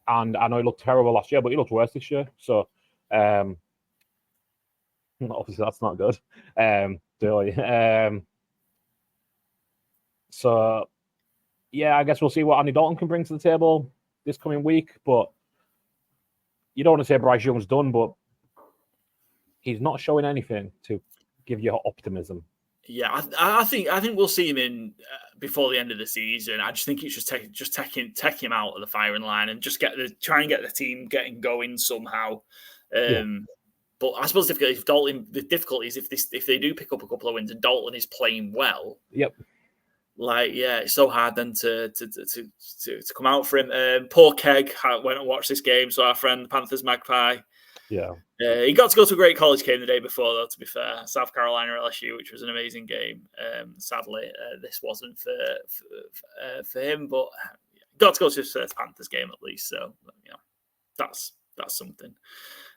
And I know he looked terrible last year, but he looks worse this year. So, obviously, that's not good. So, yeah, I guess we'll see what Andy Dalton can bring to the table this coming week. But you don't want to say Bryce Young's done, but he's not showing anything to give you optimism. Yeah, I think we'll see him in before the end of the season. I just think it's just take him out of the firing line and just try and get the team getting going somehow. But I suppose the difficulty is if they do pick up a couple of wins and Dalton is playing well. Yep. It's so hard then to come out for him. Poor Keg went and watched this game. So our friend Panthers Magpie, he got to go to a great college game the day before, though. To be fair, South Carolina LSU, which was an amazing game. Sadly, this wasn't for him, but got to go to his first Panthers game at least. So that's something.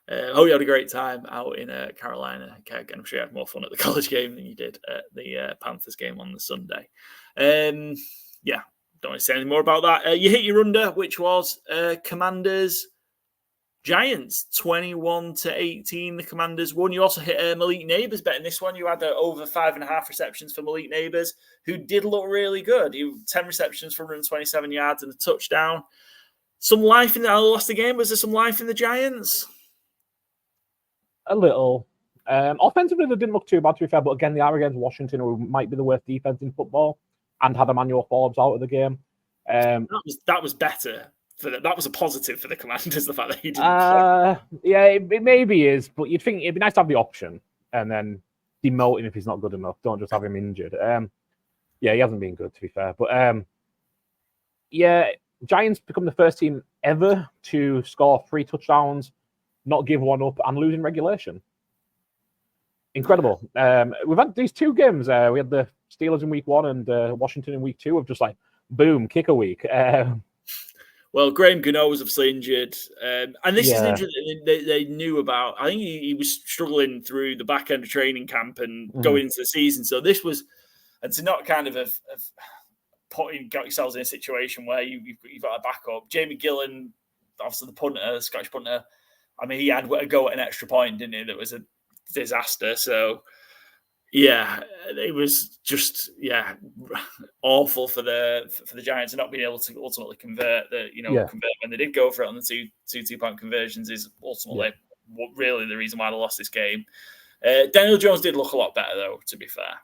Hope you had a great time out in Carolina, Keg, and I'm sure you had more fun at the college game than you did at the Panthers game on the Sunday. Don't want to say any more about that. You hit your under, which was Commanders Giants 21-18. The Commanders won. You also hit Malik Neighbors betting this one. You had over 5.5 receptions for Malik Neighbors, who did look really good. He 10 receptions for 127 yards and a touchdown. Some life in the lost the game. Was there some life in the Giants? A little. Offensively, they didn't look too bad, to be fair. But again, they are against Washington, who might be the worst defense in football, and had Emmanuel Forbes out of the game. That was better. That was a positive for the Commanders, the fact that he didn't play. Yeah, it maybe is, but you'd think it'd be nice to have the option and then demote him if he's not good enough. Don't just have him injured. He hasn't been good, to be fair. But Giants become the first team ever to score 3 touchdowns, not give one up, and lose in regulation. Incredible. We've had these 2 games. We had the Steelers in week 1 and Washington in week 2 of just like, boom, kick a week. Well, Graham Gano was obviously injured. And this is an injury that they knew about. I think he was struggling through the back end of training camp and going into the season. So this was, and to not kind of got yourselves in a situation where you've got a backup. Jamie Gillen, obviously the punter, Scottish punter, I mean, he had a go at an extra point, didn't he? That was a disaster. So, it was just awful for the Giants and not being able to ultimately convert convert when they did go for it on the two-point conversions is ultimately really the reason why they lost this game. Daniel Jones did look a lot better, though, to be fair.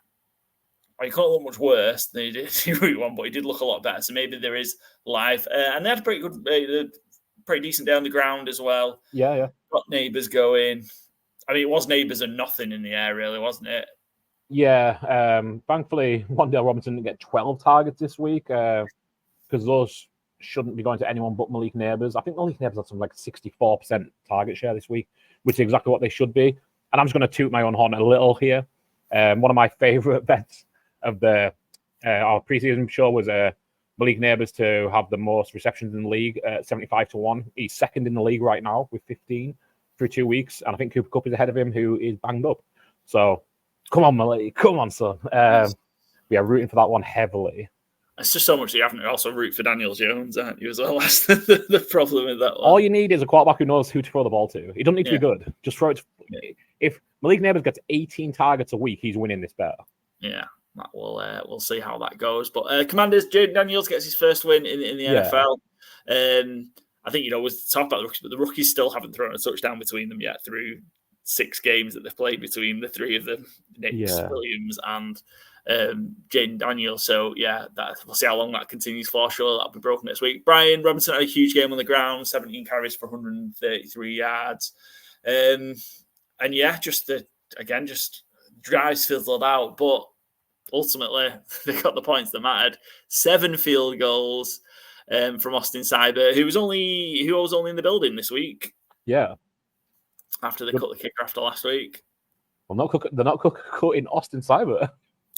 He couldn't look much worse than he did in week 1, but he did look a lot better. So maybe there is life. And they had a pretty good, pretty decent day on the ground as well. Yeah. Got Neighbors going. I mean, it was Neighbors and nothing in the air, really, wasn't it? Yeah. Thankfully, Wan'Dale Robinson didn't get 12 targets this week because those shouldn't be going to anyone but Malik Neighbors. I think Malik Neighbors had some like 64% target share this week, which is exactly what they should be. And I'm just going to toot my own horn a little here. One of my favorite bets of our preseason show was Malik Neighbors to have the most receptions in the league at 75-1. He's second in the league right now with 15 through 2 weeks. And I think Cooper Kupp is ahead of him, who is banged up. So come on, Malik. Come on, son. We are rooting for that one heavily. It's just so much that you haven't also root for Daniel Jones, aren't you, as well? That's the problem with that one. All you need is a quarterback who knows who to throw the ball to. He doesn't need to be good. Just throw it. If Malik Neighbors gets 18 targets a week, he's winning this bet. Yeah, that we'll see how that goes. But Commanders, Jaden Daniels gets his first win in the NFL. I think, we'll talk about the rookies, but the rookies still haven't thrown a touchdown between them yet through 6 games that they've played between the 3 of them, Nix, Williams, and Jaden Daniels. So, we'll see how long that continues for. Sure, that'll be broken next week. Brian Robinson had a huge game on the ground, 17 carries for 133 yards. Just drives fizzled out, but ultimately they got the points that mattered. 7 field goals from Austin Seibert, who was only in the building this week. Yeah, after they cut the kicker after last week. Well, they're not cutting Austin Seibert.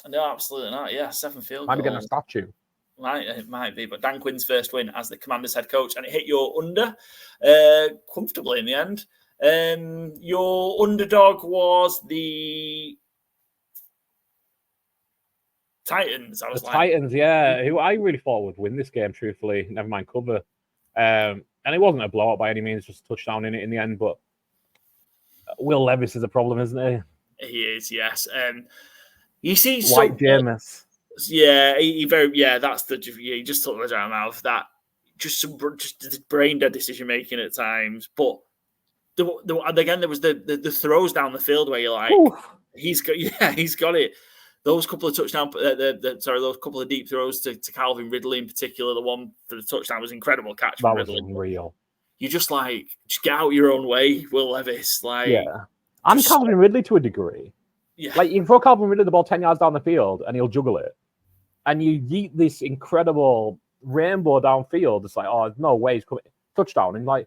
No, absolutely not. Yeah, 7 field goals. Might be getting a statue. It might be, but Dan Quinn's first win as the Commanders head coach, and it hit your under comfortably in the end. Your underdog was the Titans. Titans, who I really thought would win this game, truthfully. Never mind cover. And it wasn't a blowout by any means, just a touchdown in it in the end. But Will Levis is a problem, isn't he? He is, yes. You see, White Jameis. Yeah, he just took the out of that. Just brain dead decision making at times, but again there was the throws down the field where you're like, oof. he's got it. Those couple of touchdown, those couple of deep throws to Calvin Ridley in particular. The one for the touchdown was an incredible catch from Ridley. That was unreal. You just get out your own way, Will Levis. And Calvin Ridley to a degree. Yeah. You can throw Calvin Ridley the ball 10 yards down the field and he'll juggle it. And you yeet this incredible rainbow downfield. It's like, oh, no way he's coming. Touchdown. And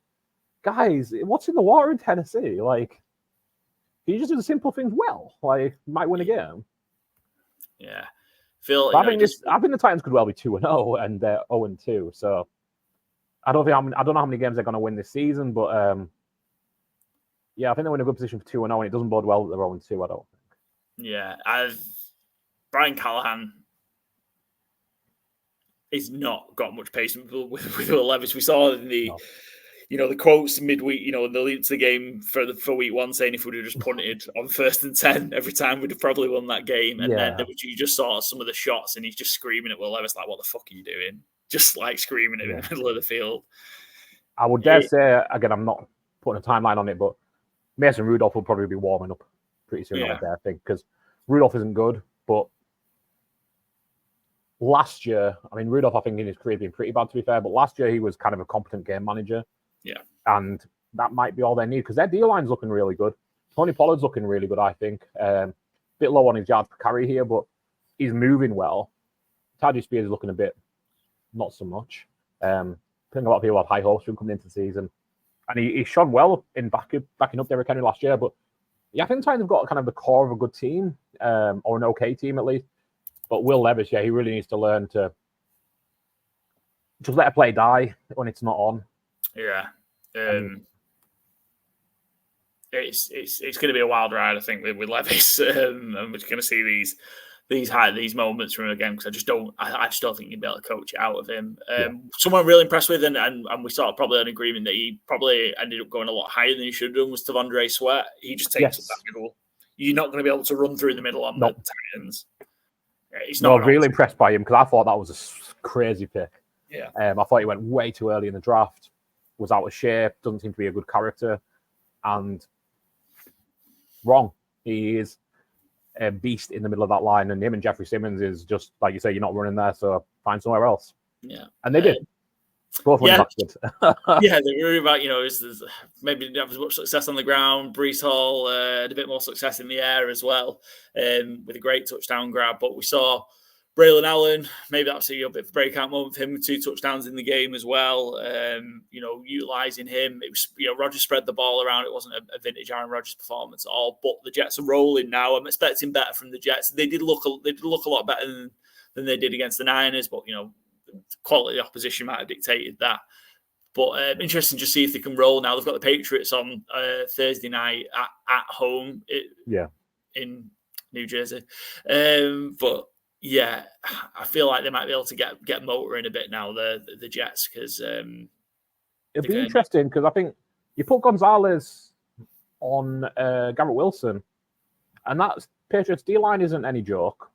guys, what's in the water in Tennessee? You just do the simple things well. You might win a game. Yeah. I think the Titans could well be 2-0 and they're 0-2. So I don't know how many games they're going to win this season, but I think they're in a good position for 2-0, and it doesn't bode well that they're 0-2, I don't think. Yeah, Brian Callahan he's not got much patience with Will Levis. We saw in the the quotes midweek, in the lead to the game for week 1 saying if we'd have just punted on 1st and 10 every time, we'd have probably won that game. And then you just saw some of the shots and he's just screaming at Will Levis like, what the fuck are you doing? Just screaming at him in the middle of the field. I would dare say, again, I'm not putting a timeline on it, but Mason Rudolph will probably be warming up pretty soon, I think, because Rudolph isn't good, but last year, Rudolph, I think in his career has been pretty bad, to be fair, but last year he was kind of a competent game manager. Yeah. And that might be all they need, because their D-line's looking really good. Tony Pollard's looking really good, I think. Bit low on his yards per carry here, but he's moving well. Tajay Spears is looking a bit not so much. I think a lot of people have high hopes for him coming into the season. And he shone well in backing up Derrick Henry last year, but I think the Titans have got kind of the core of a good team, or an okay team at least. But Will Levis, he really needs to learn to just let a play die when it's not on. Yeah. It's going to be a wild ride, I think, with Levis. And we're just going to see these moments from him again, because I just don't think you'd be able to coach it out of him. Someone I'm really impressed with, and we sort of probably an agreement that he probably ended up going a lot higher than he should have done, was Tavondre Sweat. He just takes up that middle. You're not going to be able to run through the middle on the Titans. He's not. I'm really impressed by him, because I thought that was a crazy pick. Yeah. I thought he went way too early in the draft, was out of shape, doesn't seem to be a good character, and wrong. He is a beast in the middle of that line, and him and Jeffrey Simmons is just, like you say, you're not running there, so find somewhere else. Yeah. And they did. Both running backs did. Yeah, they were about, maybe didn't have as much success on the ground. Brees Hall had a bit more success in the air as well, with a great touchdown grab. But we saw Braylon Allen, maybe that's a bit of a breakout moment for him with 2 touchdowns in the game as well. Utilising him. It was, Rodgers spread the ball around. It wasn't a vintage Aaron Rodgers performance at all. But the Jets are rolling now. I'm expecting better from the Jets. They did look a lot better than they did against the Niners. But quality of the opposition might have dictated that. But interesting to see if they can roll now. They've got the Patriots on Thursday night at home in New Jersey. But yeah, I feel like they might be able to get motoring a bit now, the Jets, because it'd be interesting because I think you put Gonzalez on Garrett Wilson, and that Patriots D-line isn't any joke.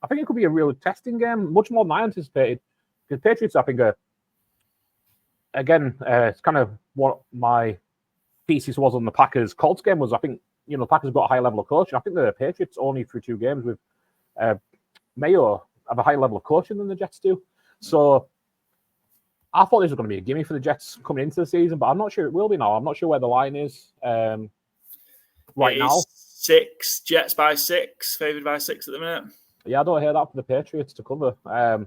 I think it could be a real testing game, much more than I anticipated. Because Patriots, I think, it's kind of what my thesis was on the Packers Colts game was. I think the Packers got a high level of coaching. I think the Patriots only through 2 games with Mayo have a higher level of coaching than the Jets do. So I thought this was going to be a gimme for the Jets coming into the season, but I'm not sure it will be now. I'm not sure where the line is right now. 6, Jets by 6, favored by 6 at the minute. Yeah, I don't hear that for the Patriots to cover. And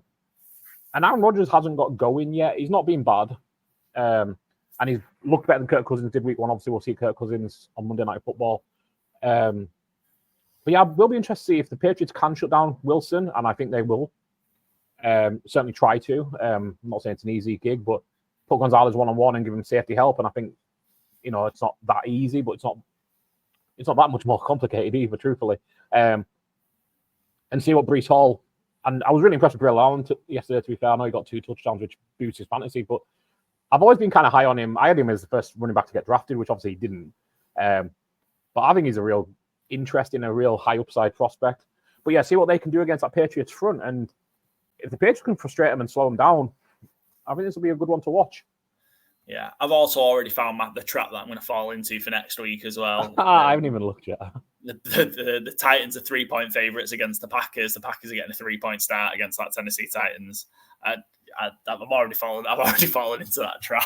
Aaron Rodgers hasn't got going yet. He's not been bad. And he's looked better than Kirk Cousins did week 1. Obviously, we'll see Kirk Cousins on Monday Night Football. But yeah, we'll be interested to see if the Patriots can shut down Wilson, and I think they will. Certainly try to. I'm not saying it's an easy gig, but put Gonzalez one-on-one and give him safety help, and I think, it's not that easy, but it's not that much more complicated either, truthfully. And see what Breece Hall, and I was really impressed with Bray Allen yesterday, to be fair. I know he got 2 touchdowns, which boosts his fantasy, but I've always been kind of high on him. I had him as the first running back to get drafted, which obviously he didn't. But I think he's a real interesting, a real high upside prospect. But yeah, see what they can do against that Patriots front. And if the Patriots can frustrate them and slow them down, I think this will be a good one to watch. Yeah, I've also already found the trap that I'm going to fall into for next week as well. I haven't even looked yet. The Titans are 3-point favorites against the Packers. The Packers are getting a 3-point start against that Tennessee Titans. I've already fallen into that trap.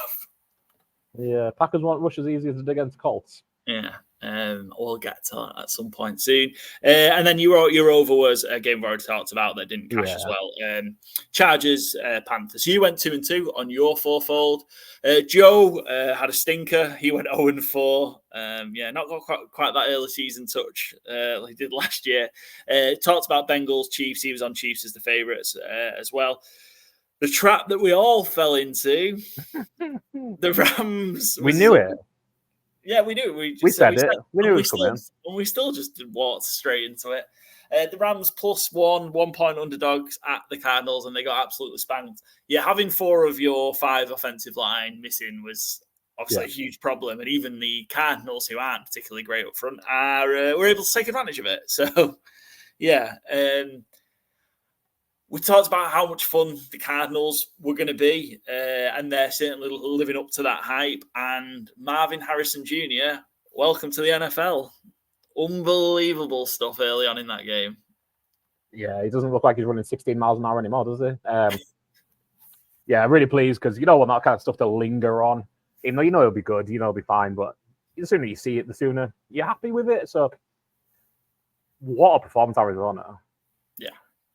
Yeah, Packers won't rush as easy as they did against Colts. Yeah, we'll get to that at some point soon. And then your over was a game we've already talked about that didn't cash as well. Chargers, Panthers. You went 2-2 on your FourFold. Joe had a stinker. He went 0-4. Not got quite that early season touch like he did last year. Talked about Bengals, Chiefs. He was on Chiefs as the favourites as well. The trap that we all fell into, the Rams. We knew it. Yeah, we knew. We said it. We knew it was coming. And we still just walked straight into it. The Rams +1 point underdogs at the Cardinals, and they got absolutely spanked. Yeah, having 4 of your 5 offensive line missing was obviously a huge problem. And even the Cardinals, who aren't particularly great up front, were able to take advantage of it. So, yeah. We talked about how much fun the Cardinals were going to be, and they're certainly living up to that hype. And Marvin Harrison Jr., welcome to the NFL. Unbelievable stuff early on in that game. Yeah, he doesn't look like he's running 16 miles an hour anymore, does he? Yeah, really pleased because you don't want that kind of stuff to linger on. Even though you know it'll be good, you know it'll be fine, but the sooner you see it, the sooner you're happy with it. So, what a performance, Arizona. Yeah.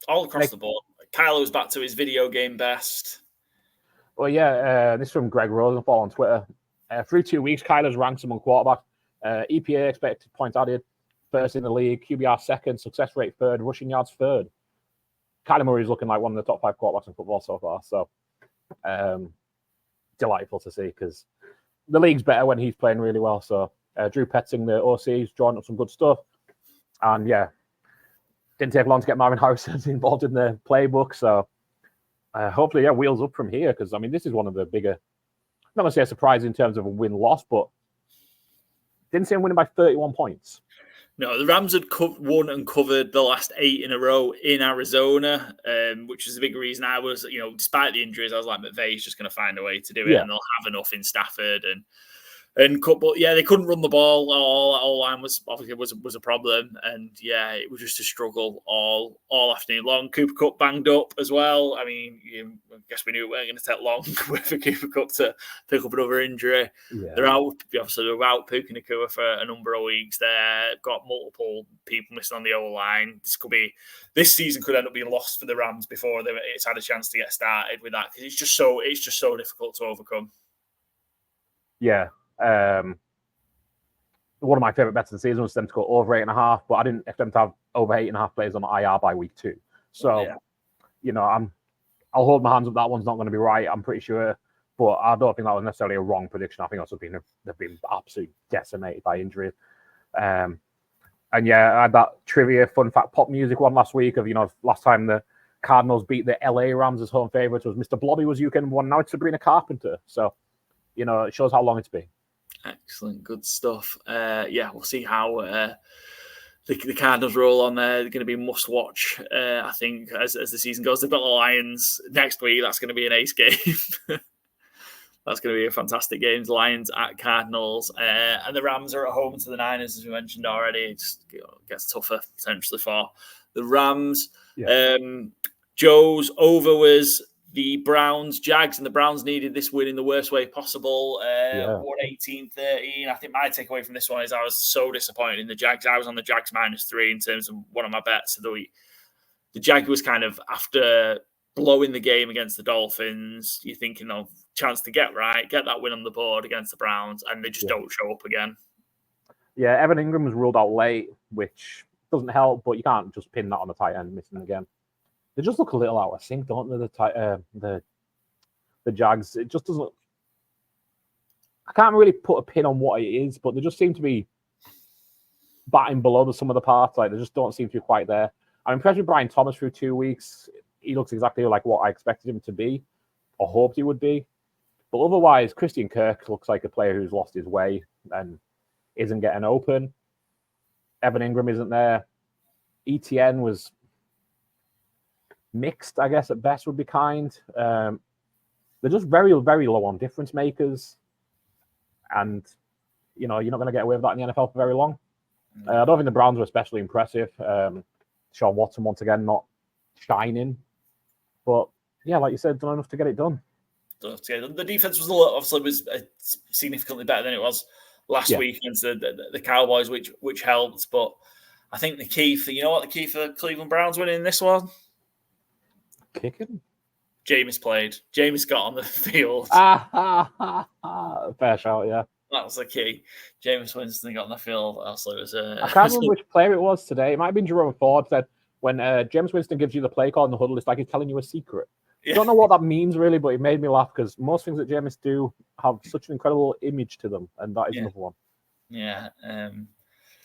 All across the board. Kyler was back to his video game best. Well, yeah, this is from Greg Rosenthal on Twitter. Through 2 weeks, Kyler's ranked among quarterbacks. EPA expected points added, first in the league. QBR second, success rate third, rushing yards third. Kyler Murray is looking like one of the top 5 quarterbacks in football so far. So, delightful to see because the league's better when he's playing really well. So, Drew Petzing, the OC, is drawing up some good stuff. And yeah, didn't take long to get Marvin Harrison involved in the playbook. So hopefully, wheels up from here because, I mean, this is one of the bigger, I'm not going to say a surprise in terms of a win-loss, but didn't see him winning by 31 points. No, the Rams had won and covered the last 8 in a row in Arizona, which is a big reason I was, despite the injuries, I was like, McVay's just going to find a way to do it and they'll have enough in Stafford but yeah, they couldn't run the ball. All line was obviously was a problem, and yeah, it was just a struggle all afternoon long. Cooper Kupp banged up as well. I mean, I guess we knew it weren't going to take long for Cooper Kupp to pick up another injury. Yeah. They're out Puka Nacua for a number of weeks. There got multiple people missing on the O line. This season could end up being lost for the Rams before it's had a chance to get started with that because it's just so difficult to overcome. Yeah. One of my favorite bets of the season was them to go over 8.5, but I didn't expect them to have over 8.5 players on IR by week 2. So, I'll hold my hands up. That one's not going to be right. I'm pretty sure, but I don't think that was necessarily a wrong prediction. I think they've been absolutely decimated by injury. And yeah, I had that trivia fun fact pop music one last week of last time the Cardinals beat the LA Rams as home favourites was Mr. Blobby was UK #1. Now it's Sabrina Carpenter. So it shows how long it's been. Excellent, good stuff. We'll see how the Cardinals roll on there. They're going to be must watch, I think, as the season goes. They've got the Lions next week. That's going to be an ace game. That's going to be a fantastic game. Lions at Cardinals. And the Rams are at home to the Niners, as we mentioned already. It just gets tougher, potentially, for the Rams. Yeah. Joe's over was the Browns, Jags, and the Browns needed this win in the worst way possible. 118-13. I think my takeaway from this one is I was so disappointed in the Jags. I was on the Jags -3 in terms of one of my bets of the week. The Jag was kind of, after blowing the game against the Dolphins, you're thinking of chance to get that win on the board against the Browns, and they just don't show up again. Yeah, Evan Ingram was ruled out late, which doesn't help, but you can't just pin that on the tight end missing again. They just look a little out of sync, don't they? The Jags. It just doesn't. I can't really put a pin on what it is, but they just seem to be batting below the sum of the parts. Like they just don't seem to be quite there. I'm impressed with Brian Thomas through 2 weeks. He looks exactly like what I expected him to be, or hoped he would be. But otherwise, Christian Kirk looks like a player who's lost his way and isn't getting open. Evan Ingram isn't there. ETN was mixed, I guess, at best would be kind. They're just very, very low on difference makers. And, you're not going to get away with that in the NFL for very long. I don't think the Browns were especially impressive. Sean Watson, once again, not shining. But, yeah, like you said, done enough to get it done. The defense was significantly better than it was last week against the Cowboys, which helped. But I think the key for Cleveland Browns winning this one? Kicking? Jameis played. Jameis got on the field. Fair shout, yeah. That was the key. Jameis Winston got on the field. Also, I can't remember which player it was today. It might have been Jerome Ford said when Jameis Winston gives you the play call in the huddle, it's like he's telling you a secret. I don't know what that means really, but it made me laugh because most things that Jameis do have such an incredible image to them, and that is another one. Yeah.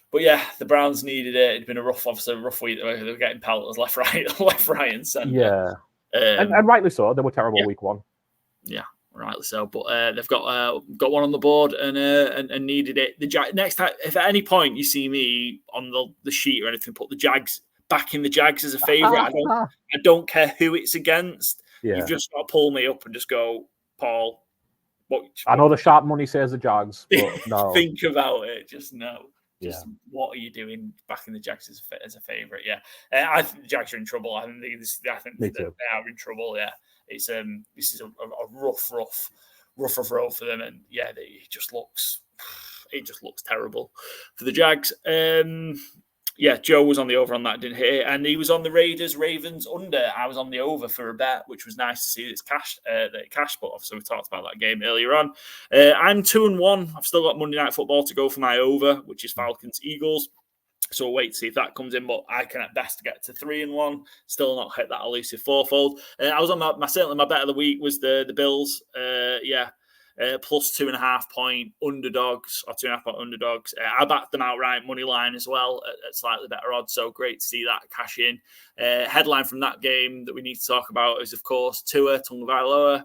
But yeah, the Browns needed it. It'd been a rough week. They were getting pelters left, right, and centre. Yeah. And rightly so. They were terrible week one. Yeah, rightly so. But they've got one on the board and needed it. Next time, if at any point you see me on the sheet or anything, put the Jags back in the Jags as a favourite. I don't care who it's against. Yeah. You've just got to pull me up and just go, Paul. I know the sharp money says the Jags, but no. Think about it. Just no. What are you doing back in the Jags as a favourite? Yeah, I think the Jags are in trouble. I think they are in trouble. Yeah, it's this is a rough road for them, and it just looks terrible for the Jags. Joe was on the over on that, didn't he? And he was on the Ravens under. I was on the over for a bet, which was nice to see that it cashed. But obviously we talked about that game earlier on. I'm 2-1. I've still got Monday Night Football to go for my over, which is Falcons Eagles. So we'll wait to see if that comes in. But I can at best get to 3-1. Still not hit that elusive fourfold. I was on my bet of the week was the Bills. Plus 2.5 point underdogs or 2.5 point underdogs. I backed them outright money line as well at slightly better odds. So great to see that cash in. Headline from that game that we need to talk about is, of course, Tua Tagovailoa.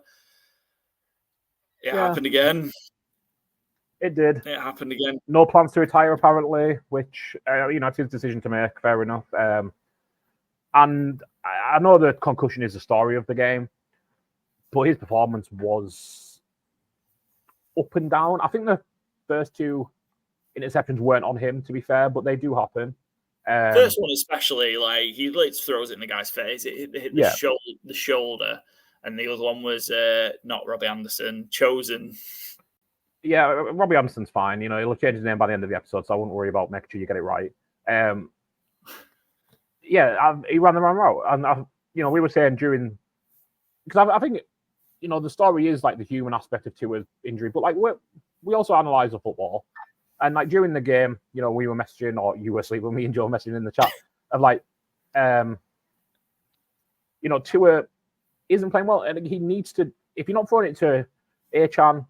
It happened again. It did. It happened again. No plans to retire, apparently, which, it's his decision to make. Fair enough. And I know the concussion is the story of the game, but his performance was up and down. I think the first two interceptions weren't on him, to be fair, but they do happen. First one especially, like he throws it in the guy's face. It hit the shoulder, and the other one was not Robbie Anderson, chosen. Yeah, Robbie Anderson's fine. He'll change his name by the end of the episode, so I wouldn't worry about making sure you get it right. He ran the wrong route, and we were saying during because I think. The story is like the human aspect of Tua's injury, but like we also analyze the football, and like during the game, we were messaging, or you were sleeping, me and Joe messaging in the chat of like, Tua isn't playing well, and he needs to. If you're not throwing it to Achan,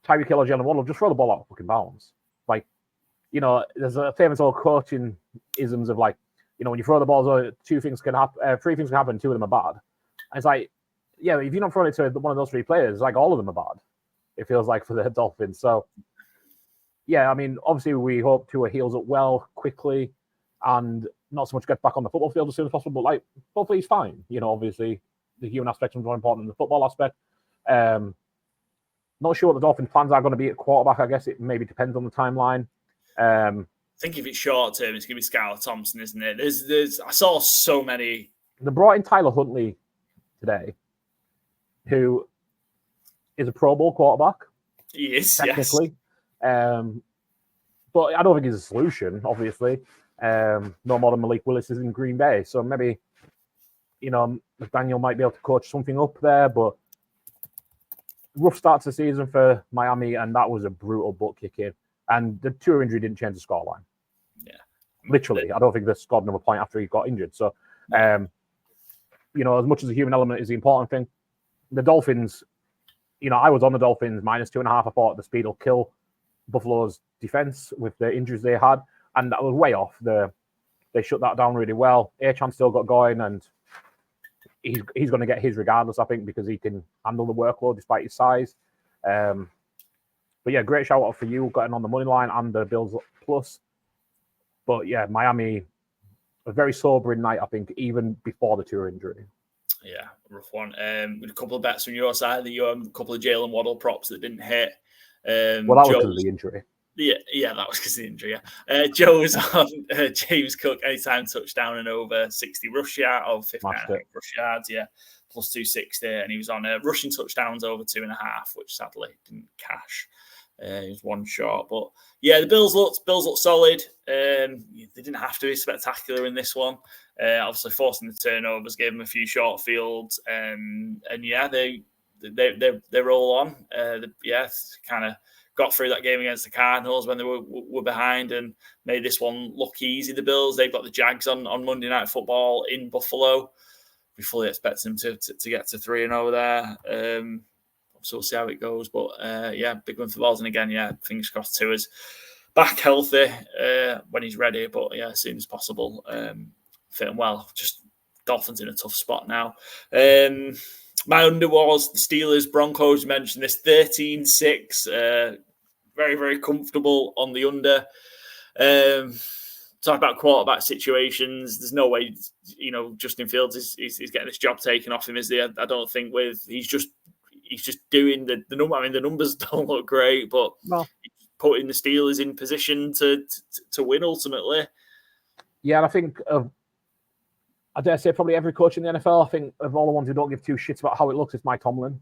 Tyreek Hill, or Jalen Waddle, just throw the ball out of fucking bounds. Like, there's a famous old coaching isms of like, when you throw the balls, three things can happen, two of them are bad. And it's like, yeah, if you're not throwing it to one of those three players, like all of them are bad. It feels like for the Dolphins. So, yeah, I mean, obviously we hope Tua heals up well quickly and not so much get back on the football field as soon as possible, but like, hopefully he's fine. Obviously the human aspect is more important than the football aspect. Not sure what the Dolphins' plans are going to be at quarterback. I guess it maybe depends on the timeline. I think if it's short term, it's going to be Skylar Thompson, isn't it? I saw so many. They brought in Tyler Huntley today, who is a Pro Bowl quarterback. He is, technically. Yes. But I don't think he's a solution, obviously. No more than Malik Willis is in Green Bay. So maybe, McDaniel might be able to coach something up there, but rough start to the season for Miami, and that was a brutal butt kicking. And the Tua injury didn't change the scoreline. Yeah. Literally. I don't think they scored another point after he got injured. So, as much as the human element is the important thing, the Dolphins, I was on the Dolphins -2.5. I thought the speed will kill Buffalo's defense with the injuries they had. And that was way off. They shut that down really well. Achan still got going, and he's going to get his regardless, I think, because he can handle the workload despite his size. But yeah, great shout out for you getting on the money line and the Bills plus. But yeah, Miami, a very sobering night, I think, even before the Tua injury. Yeah, rough one. A couple of bets from your side, a couple of Jalen Waddle props that didn't hit. Well, that was because of the injury. Yeah, that was because of the injury. Yeah. Joe was on James Cook anytime touchdown and over 60 rush yard or 59 rush yards. Yeah, plus 260, and he was on rushing touchdowns over 2.5, which sadly didn't cash. He was one short, but yeah, the Bills looked solid. They didn't have to be spectacular in this one. Obviously, forcing the turnovers gave them a few short fields, and yeah, they roll on. Kind of got through that game against the Cardinals when they were behind and made this one look easy. The Bills, they've got the Jags on Monday Night Football in Buffalo. We fully expect them to get to 3-0 there. So we'll see how it goes. But big win for the Balls. And again, fingers crossed Tua's back healthy when he's ready. But yeah, as soon as possible. Fitting well. Just Dolphins in a tough spot now. My under was the Steelers, Broncos. You mentioned this 13-6. Very, very comfortable on the under. Talk about quarterback situations. There's no way, Justin Fields is getting this job taken off him, is there? I don't think he's just doing the number. I mean, the numbers don't look great, but he's putting the Steelers in position to win ultimately. Yeah, and I think I dare say probably every coach in the NFL, I think of all the ones who don't give two shits about how it looks, it's Mike Tomlin.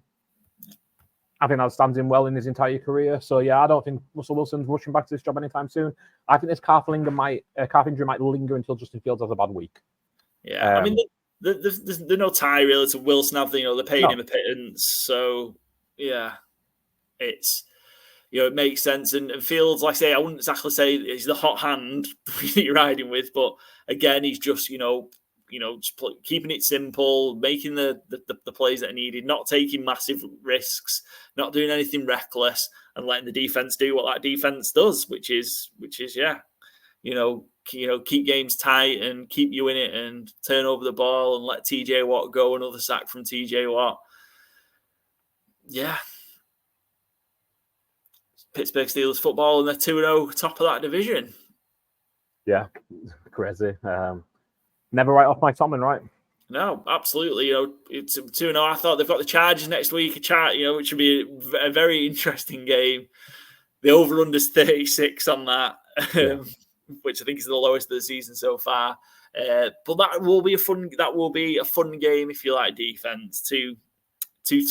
I think that stands him well in his entire career. So yeah, I don't think Russell Wilson's rushing back to this job anytime soon. I think this calf injury might linger until Justin Fields has a bad week. Yeah, I mean, there's no tie really to Wilson. They're paying him a pittance. So yeah, it's it makes sense. And Fields, like I say, I wouldn't exactly say he's the hot hand that you're riding with, but again, he's just just keeping it simple, making the plays that are needed, not taking massive risks, not doing anything reckless, and letting the defense do what that defense does, which is keep games tight and keep you in it and turn over the ball and let TJ Watt go. Another sack from TJ Watt. Yeah. Pittsburgh Steelers football, and they're 2-0 top of that division. Yeah, crazy. Never write off Mike Tomlin, right? No, absolutely. It's 2-0. I thought they've got the Chargers next week, which would be a very interesting game. The over-under's 36 on that, which I think is the lowest of the season so far. But that will be a fun game if you like defense. Two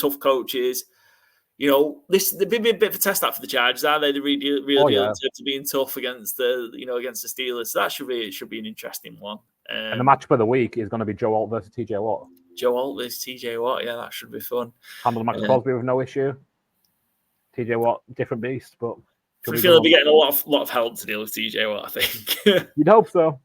tough coaches. This they've been a bit of a test out for the Chargers, are they? The real deal in terms of being tough against the Steelers. So that should be an interesting one. And the matchup of the week is going to be Joe Alt versus TJ Watt. Joe Alt versus TJ Watt, yeah, that should be fun. Handle Max Crosby with no issue. TJ Watt, different beast, but I feel they'll be getting a lot of help to deal with TJ Watt, I think. You'd hope so.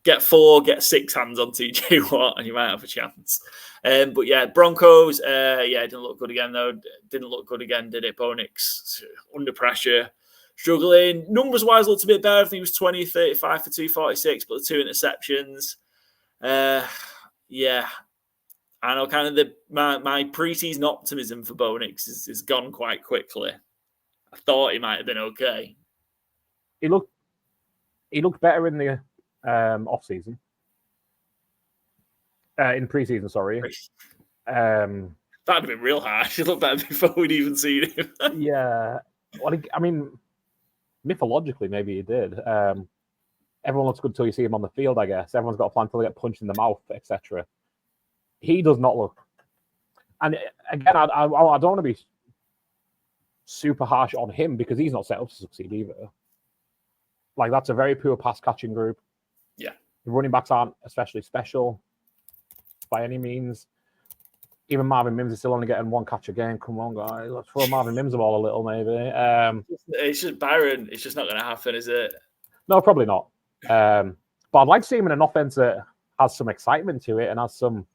Get 4, get 6 hands on TJ Watt, and you might have a chance. But yeah, Broncos, didn't look good again, though. Didn't look good again, did it? Bo Nix under pressure, struggling. Numbers-wise, looked a bit better. I think it was 20, 35 for 246, but the 2 interceptions. I know kind of my preseason optimism for Bo Nix is gone quite quickly. I thought he might have been okay. He looked better in the off season. In preseason, sorry. That'd have been real harsh. He looked better before we'd even seen him. Yeah. Well, I mean, mythologically, maybe he did. Everyone looks good until you see him on the field, I guess. Everyone's got a plan until they get punched in the mouth, etc. He does not look. And again, I don't want to be super harsh on him because he's not set up to succeed either. Like, that's a very poor pass catching group. Yeah. The running backs aren't especially special by any means. Even Marvin Mims is still only getting 1 catch a game. Come on, guys. Let's throw Marvin Mims the ball a little, maybe. It's just Byron. It's just not going to happen, is it? No, probably not. But I'd like to see him in an offense that has some excitement to it and has some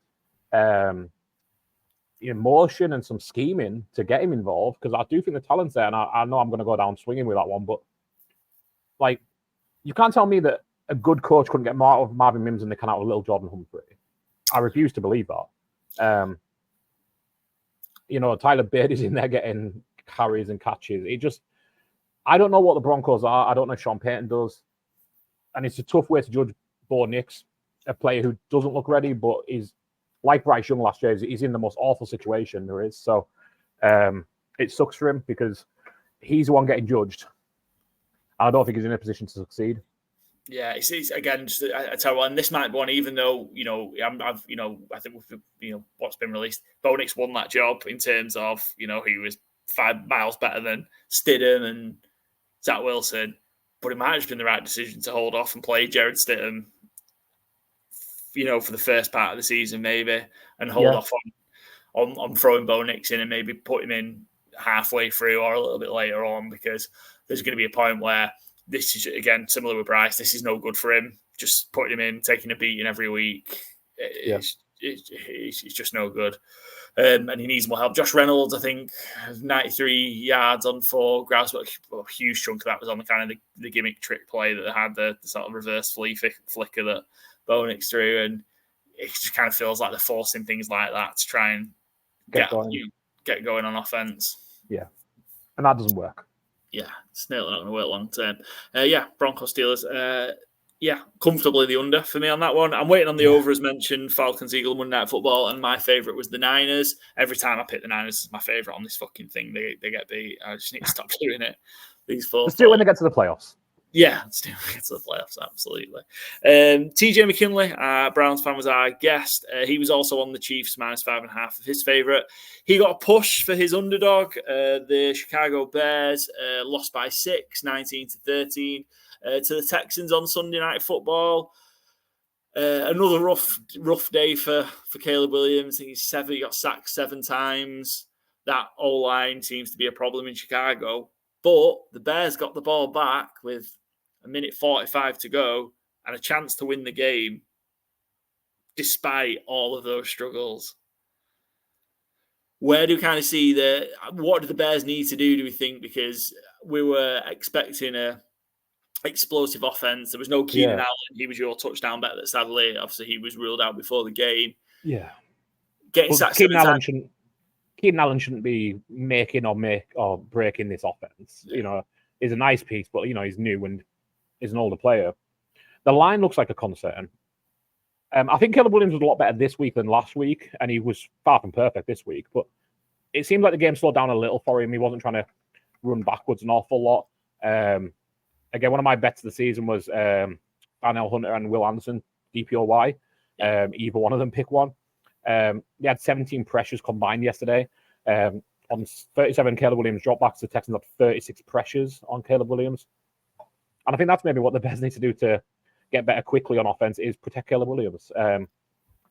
emotion and some scheming to get him involved, because I do think the talent's there, and I know I'm going to go down swinging with that one, but like, you can't tell me that a good coach couldn't get more out of Marvin Mims than they can out of little Jordan Humphrey. I refuse to believe that. Tyler Beard is in there getting carries and catches. I don't know what the Broncos are. I don't know if Sean Payton does. And it's a tough way to judge Bo Nix, a player who doesn't look ready, but is like Bryce Young last year. He's in the most awful situation there is. So it sucks for him because he's the one getting judged. I don't think he's in a position to succeed. Yeah, it's again. I tell you what, and this might be one. Even though I think what's been released, Bo Nix won that job in terms of he was 5 miles better than Stidham and Zach Wilson, but it might have been the right decision to hold off and play Jared Stidham, for the first part of the season maybe, and hold off on throwing Bo Nix in and maybe put him in halfway through or a little bit later on, because there's going to be a point where this is, again, similar with Bryce, this is no good for him. Just putting him in, taking a beating every week, it's just no good. And he needs more help. Josh Reynolds, I think, 93 yards on 4 grabs, but a huge chunk of that was on the kind of the gimmick trick play that they had, the sort of reverse flicker that Bo Nix threw. And it just kind of feels like they're forcing things like that to try and get going on offense. Yeah. And that doesn't work. Yeah, it's not going to work long term. Broncos Steelers. Comfortably the under for me on that one. I'm waiting on the over, as mentioned, Falcons Eagles Monday Night Football, and my favourite was the Niners. Every time I pick the Niners, it's my favourite on this fucking thing. They get beat. I just need to stop doing it. These 4. Let's do it when they get to the playoffs. Yeah, let's do it to the playoffs, absolutely. TJ McKinley, Browns fan, was our guest. He was also on the Chiefs -5.5 of his favourite. He got a push for his underdog. The Chicago Bears lost by 6, 19-13 to the Texans on Sunday Night Football. Another rough day for Caleb Williams. I think he got sacked 7 times. That O-line seems to be a problem in Chicago. But the Bears got the ball back with 1:45 to go and a chance to win the game despite all of those struggles. Where do we kind of see what do the Bears need to do we think? Because we were expecting a explosive offense. There was no Keenan Allen. He was your touchdown bet that sadly, obviously, he was ruled out before the game. Yeah. Getting sacked Keenan Allen shouldn't be making or breaking this offense. Yeah. He's a nice piece, but he's new and is an older player. The line looks like a concern. I think Caleb Williams was a lot better this week than last week, and he was far from perfect this week. But it seemed like the game slowed down a little for him. He wasn't trying to run backwards an awful lot. Again, one of my bets of the season was Darnell Hunter and Will Anderson, DPOY. Either one of them pick one. They had 17 pressures combined yesterday. On 37 Caleb Williams dropbacks, the Texans had 36 pressures on Caleb Williams. And I think that's maybe what the Bears need to do to get better quickly on offense is protect Caleb Williams.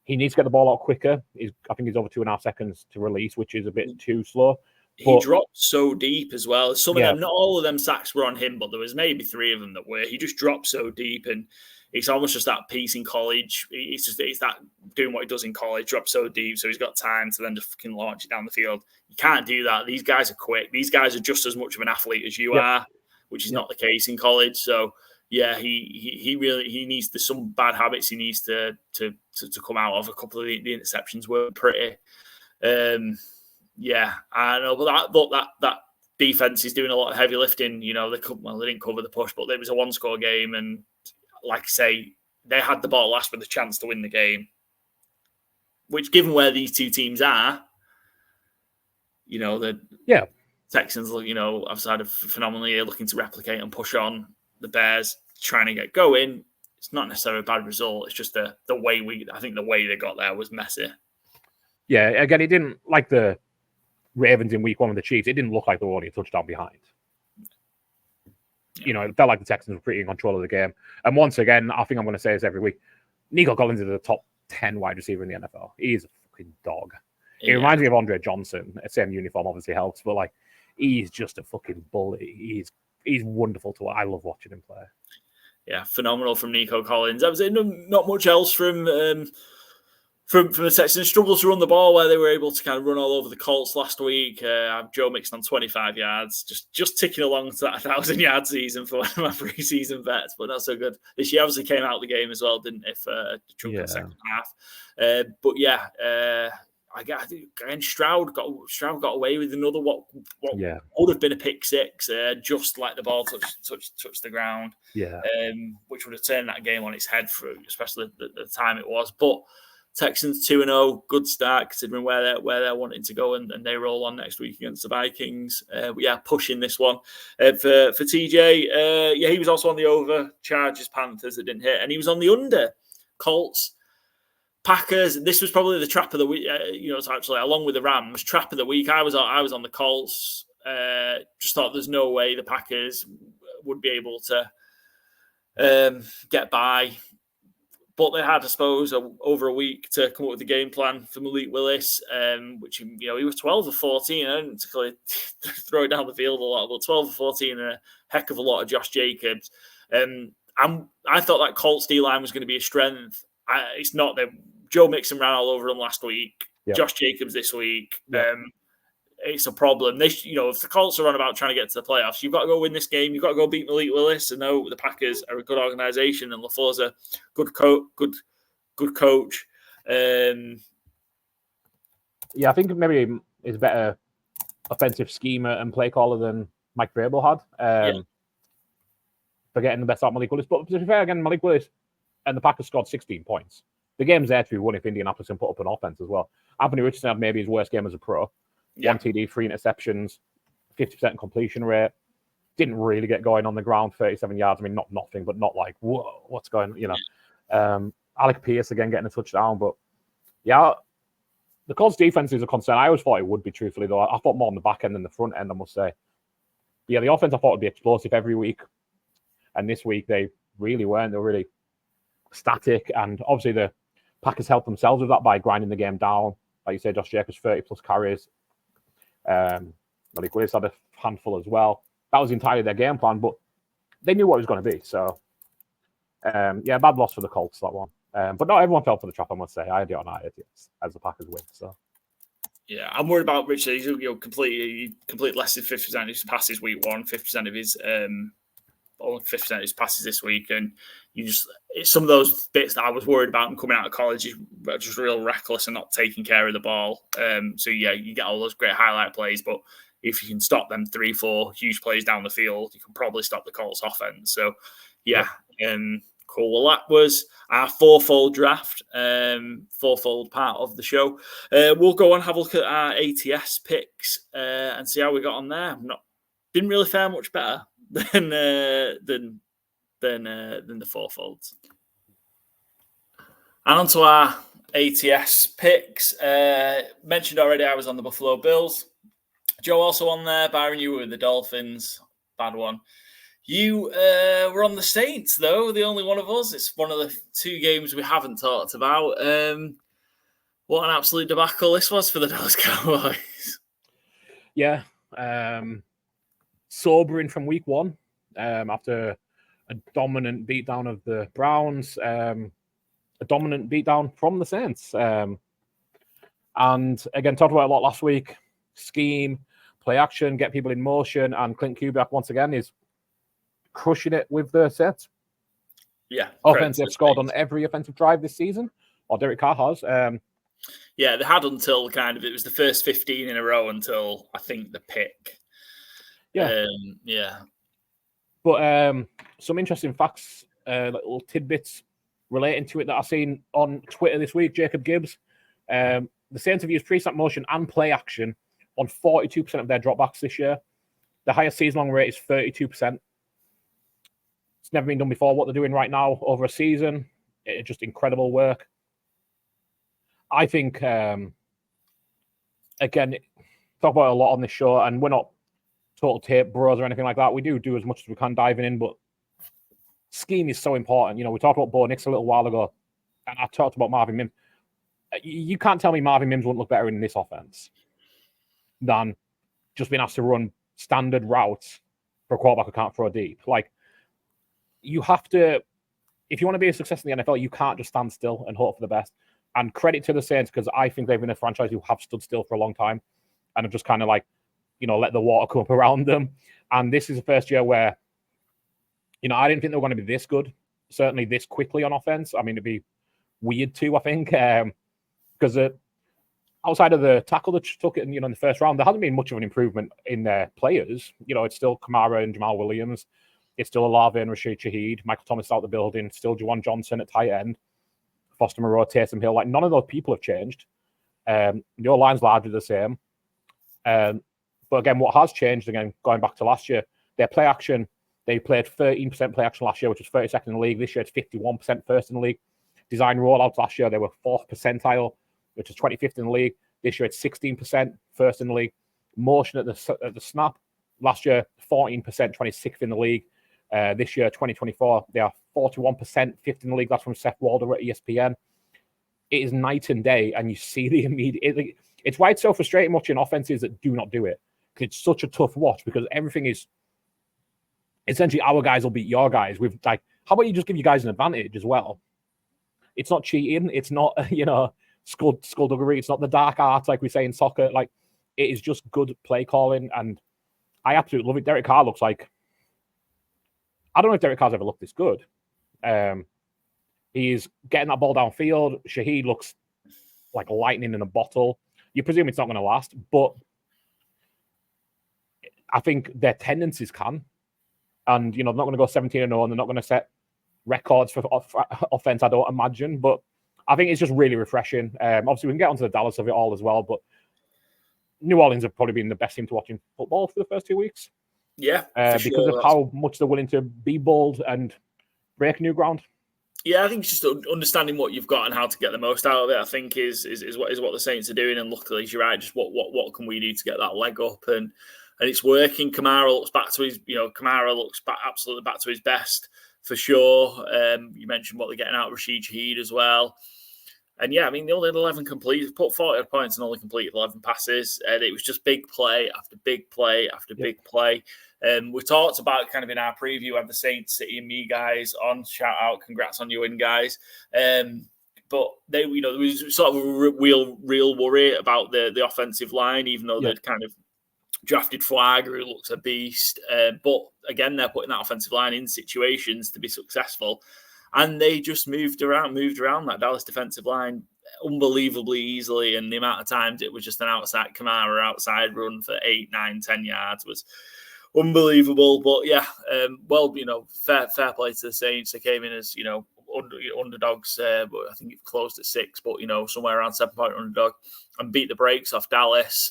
He needs to get the ball out quicker. I think he's over 2.5 seconds to release, which is a bit too slow. He dropped so deep as well. Some of them, not all of them sacks were on him, but there was maybe 3 of them that were. He just dropped so deep, and it's almost just that piece in college. It's that doing what he does in college, drop so deep, so he's got time to then just fucking launch it down the field. You can't do that. These guys are quick. These guys are just as much of an athlete as you are, which is not the case in college. So yeah, he really needs some bad habits he needs to come out of. A couple of the interceptions were pretty. Yeah, I know, but that defense is doing a lot of heavy lifting. They didn't cover the push, but it was a one-score game, and like I say, they had the ball last with a chance to win the game. Which, given where these two teams are, the Texans, outside of phenomenally looking to replicate and push on, the Bears trying to get going. It's not necessarily a bad result. It's just the way the way they got there was messy. Yeah, again, it didn't like the Ravens in week 1 with the Chiefs. It didn't look like they were only a touchdown behind. Yeah. It felt like the Texans were pretty in control of the game. And once again, I think I'm going to say this every week, Nico Collins is the top 10 wide receiver in the NFL. He's a fucking dog. He reminds me of Andre Johnson. Same uniform obviously helps, but he's just a fucking bully. He's wonderful to watch. I love watching him play. Yeah, phenomenal from Nico Collins. I was saying not much else from the Texans. Struggled to run the ball where they were able to kind of run all over the Colts last week. Joe Mixon on 25 yards, just ticking along to that 1,000-yard season for one of my preseason bets, but not so good. This year obviously came out the game as well, didn't it, for a chunk of the second half. I think again, Stroud got away with another what would have been a pick six, just like the ball touched the ground, which would have turned that game on its head for especially the time it was. But Texans 2-0, good start considering where they're wanting to go, and they roll on next week against the Vikings. Pushing this one for TJ. He was also on the over. Chargers, Panthers that didn't hit, and he was on the under. Colts, Packers. This was probably the trap of the week. It's actually along with the Rams, trap of the week. I was on the Colts. Just thought there's no way the Packers would be able to get by. But they had, I suppose, over a week to come up with a game plan for Malik Willis, which, he was 12 of 14. I didn't particularly throw it down the field a lot, but 12 of 14 and a heck of a lot of Josh Jacobs. I thought that Colts D-line was going to be a strength. It's not. Joe Mixon ran all over them last week. Yep. Josh Jacobs this week. Yep. It's a problem. If the Colts are on about trying to get to the playoffs, you've got to go win this game. You've got to go beat Malik Willis. I know the Packers are a good organization and LaFleur's a good coach. I think maybe he's a better offensive schemer and play caller than Mike Vrabel had. For getting the best out of Malik Willis. But to be fair, again, Malik Willis and the Packers scored 16 points. The game's there to be won if Indianapolis can put up an offense as well. Anthony Richardson had maybe his worst game as a pro. 1 TD, 3 interceptions, 50% completion rate. Didn't really get going on the ground, 37 yards. I mean, not nothing, but not like, whoa, what's going on? Alec Pierce again getting a touchdown. But the Colts defense is a concern. I always thought it would be, truthfully, though. I thought more on the back end than the front end, I must say. But the offense I thought would be explosive every week. And this week they really weren't. They were really static. And obviously the Packers helped themselves with that by grinding the game down. Like you say, Josh Jacobs, 30-plus carries. Malik Willis had a handful as well. That was entirely their game plan, but they knew what it was going to be. So, bad loss for the Colts, that one. But not everyone fell for the trap, I must say. I had it on as the Packers win. So, yeah, I'm worried about Richard. He's complete less than 50% of his passes week 1, 50% of his only 50% of his passes this week, and it's some of those bits that I was worried about him coming out of college. He's just real reckless and not taking care of the ball. You get all those great highlight plays, but if you can stop them 3-4 huge plays down the field, you can probably stop the Colts offense. So, cool. Well, that was our FourFold draft, FourFold part of the show. We'll go on and have a look at our ATS picks and see how we got on there. Didn't really fare much better than the FourFolds. And on to our ATS picks. Mentioned already, I was on the Buffalo Bills. Joe also on there. Byron, you were with the Dolphins. Bad one. You were on the Saints, though, the only one of us. It's one of the 2 games we haven't talked about. What an absolute debacle this was for the Dallas Cowboys. Yeah. Sobering from week 1 after a dominant beatdown of the Browns, a dominant beatdown from the Saints. And again, talked about a lot last week. Scheme, play action, get people in motion, and Clint Kubiak once again is crushing it with the Saints. Yeah, offense. They've scored on every offensive drive this season, or Derek Carr has. Yeah, they had until it was the first 15 in a row until I think the pick. Yeah. But some interesting facts, little tidbits relating to it that I've seen on Twitter this week. Jacob Gibbs, the Saints have used pre-snap motion and play action on 42% of their dropbacks this year. The highest season-long rate is 32%. It's never been done before. What they're doing right now over a season, it's just incredible work. I think, again, talk about it a lot on this show, and we're not total tape bros or anything like that. We do as much as we can diving in, but scheme is so important. We talked about Bo Nix a little while ago, and I talked about Marvin Mims. You can't tell me Marvin Mims wouldn't look better in this offense than just being asked to run standard routes for a quarterback who can't throw deep. Like, you have to, if you want to be a success in the NFL, you can't just stand still and hope for the best. And credit to the Saints, because I think they've been a franchise who have stood still for a long time and have just kind of let the water come up around them. And this is the first year where, I didn't think they were going to be this good, certainly this quickly on offense. I mean, it'd be weird too, I think, because outside of the tackle that took it in the first round, there hasn't been much of an improvement in their players. It's still Kamara and Jamal Williams. It's still Olave and Rashid Shaheed. Michael Thomas out the building. Still Juwan Johnson at tight end. Foster Moreau, Taysom Hill. None of those people have changed. Your line's largely the same. But again, what has changed, again, going back to last year, their play action, they played 13% play action last year, which was 32nd in the league. This year, it's 51% first in the league. Design rollouts last year, they were 4th percentile, which is 25th in the league. This year, it's 16% first in the league. Motion at the snap, last year, 14%, 26th in the league. This year, 2024, they are 41%, 5th in the league. That's from Seth Walder at ESPN. It is night and day, and you see the immediate. It's why it's so frustrating watching offenses that do not do it, because it's such a tough watch, because everything is essentially our guys will beat your guys. With how about you just give you guys an advantage as well? It's not cheating. It's not skullduggery. It's not the dark arts like we say in soccer. It is just good play calling, and I absolutely love it. Derek Carr looks like. I don't know if Derek Carr's ever looked this good. He's getting that ball downfield. Shaheed looks like lightning in a bottle. You presume it's not going to last, but I think their tendencies can. And, they're not going to go 17-0, and they're not going to set records for offense, I don't imagine. But I think it's just really refreshing. Obviously, we can get onto the Dallas of it all as well, but New Orleans have probably been the best team to watch in football for the first 2 weeks. Yeah, because of how much they're willing to be bold and break new ground. Yeah, I think it's just understanding what you've got and how to get the most out of it. I think is what the Saints are doing, and luckily, you're right. Just what can we do to get that leg up, and it's working. Kamara looks back to his, absolutely back to his best for sure. You mentioned what they're getting out of Rashid Shaheed as well. And yeah, I mean, they only had 11 complete, put 40 points and only completed 11 passes. And it was just big play after big play after big play. We talked about kind of in our preview of the Saints, City and me guys on. Shout out, congrats on you win, guys. But there was sort of a real worry about the offensive line, even though they'd kind of drafted Flagger, who looks a beast. But again, they're putting that offensive line in situations to be successful. And they just moved around that Dallas defensive line unbelievably easily. And the amount of times it was just an outside Kamara outside run for 8, 9, 10 yards was unbelievable. But yeah, fair play to the Saints. They came in as, underdogs, but I think it closed at 6, but, somewhere around 7-point underdog, and beat the brakes off Dallas.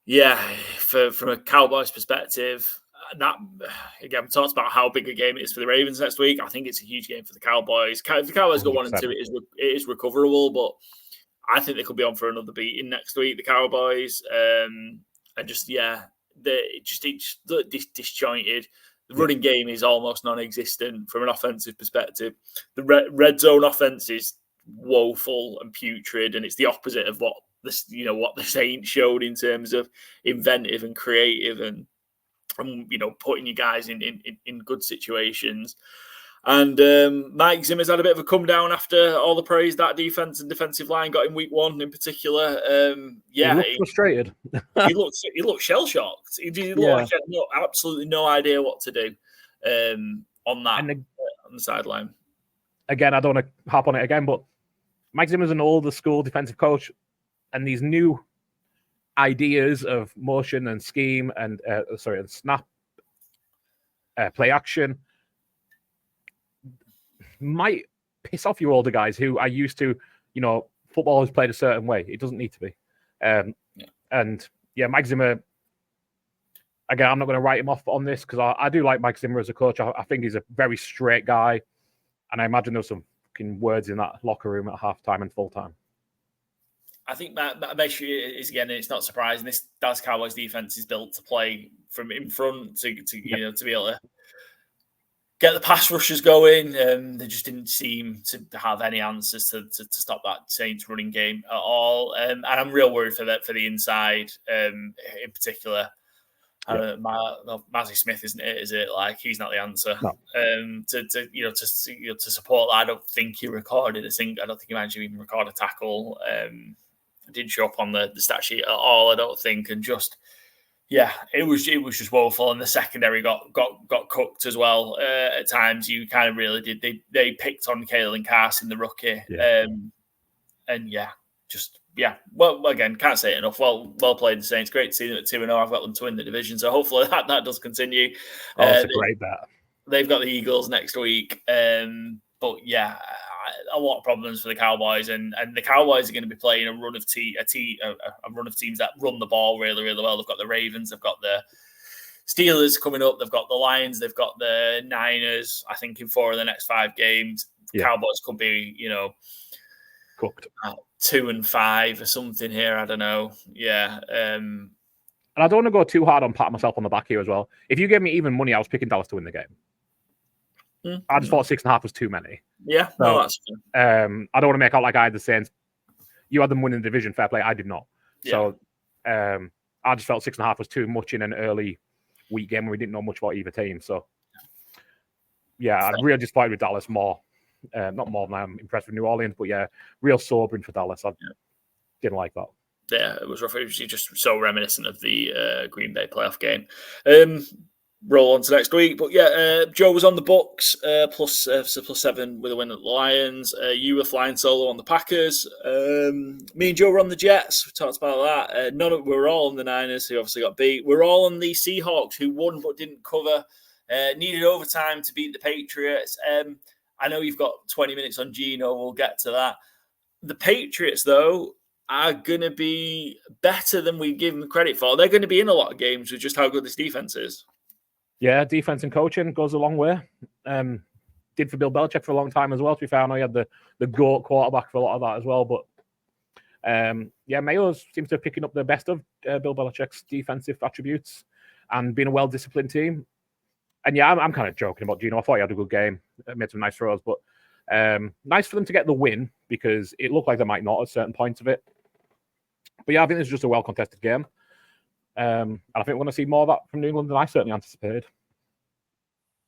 From a Cowboys perspective, that again, we talked about how big a game it is for the Ravens next week. I think it's a huge game for the Cowboys. If the Cowboys go 1-2, it is recoverable, but I think they could be on for another beating next week. The Cowboys, disjointed. The running game is almost non-existent from an offensive perspective. The red zone offense is woeful and putrid, and it's the opposite of what the Saints showed in terms of inventive and creative and from putting you guys in good situations. And Mike Zimmer's had a bit of a come down after all the praise that defense and defensive line got in week 1 in particular. He looked frustrated. he looked shell shocked. He looked like he had absolutely no idea what to do on the sideline. Again, I don't want to harp on it again, but Mike Zimmer's an older school defensive coach, and these new ideas of motion and scheme and and snap, play action might piss off you older guys who are used to, football is played a certain way. It doesn't need to be. And Mike Zimmer, again, I'm not going to write him off on this because I do like Mike Zimmer as a coach. I think he's a very straight guy. And I imagine there was some fucking words in that locker room at halftime and full time. I think that basically is, again, it's not surprising. This Dallas Cowboys defense is built to play from in front to be able to get the pass rushes going. They just didn't seem to have any answers to stop that Saints running game at all. And I'm real worried for the inside in particular. Mazzy Smith isn't it? Is it like he's not the answer? No. To support that, I don't think he recorded a single. I don't think he managed to even record a tackle. It didn't show up on the stat sheet at all. I don't think, and just. Yeah, it was just woeful, and the secondary got cooked as well. At times, you kind of really did. They picked on Kalen Carson, the rookie, Well, again, can't say it enough. Well played, the Saints. Great to see them at 2-0. I've got them to win the division, so hopefully that does continue. It's a great bet. They've got the Eagles next week, but yeah. A lot of problems for the Cowboys, and the Cowboys are going to be playing a run of teams that run the ball really, really well. They've got the Ravens, they've got the Steelers coming up, they've got the Lions, they've got the Niners. I think in 4 of the next 5 games, Cowboys could be, cooked 2-5 or something here. I don't know. Yeah. And I don't want to go too hard on patting myself on the back here as well. If you gave me even money, I was picking Dallas to win the game. I just thought 6.5 was too many. Yeah, no, that's true. I don't want to make out like I had the Saints. You had them winning the division, fair play. I did not. Yeah. So I just felt 6.5 was too much in an early week game where we didn't know much about either team. So I'm really disappointed with Dallas more. Not more than I'm impressed with New Orleans, but real sobering for Dallas. I didn't like that. Yeah, it was rough. It was just so reminiscent of the Green Bay playoff game. Roll on to next week, but Joe was on the Bucks plus 7 with a win at the Lions. You were flying solo on the Packers. Me and Joe were on the Jets. We talked about that. We were all on the Niners, who obviously got beat. We're all on the Seahawks, who won but didn't cover. Needed overtime to beat the Patriots. I know you've got 20 minutes on Geno. We'll get to that. The Patriots, though, are going to be better than we give them credit for. They're going to be in a lot of games with just how good this defense is. Yeah, defense and coaching goes a long way. Did for Bill Belichick for a long time as well. To be fair, I know he had the GOAT quarterback for a lot of that as well. But Mayo seems to be picking up the best of Bill Belichick's defensive attributes and being a well-disciplined team. And I'm kind of joking about Geno. I thought he had a good game, made some nice throws, but nice for them to get the win because it looked like they might not at certain points of it. But I think this is just a well-contested game. And I think we're going to see more of that from New England than I certainly anticipated.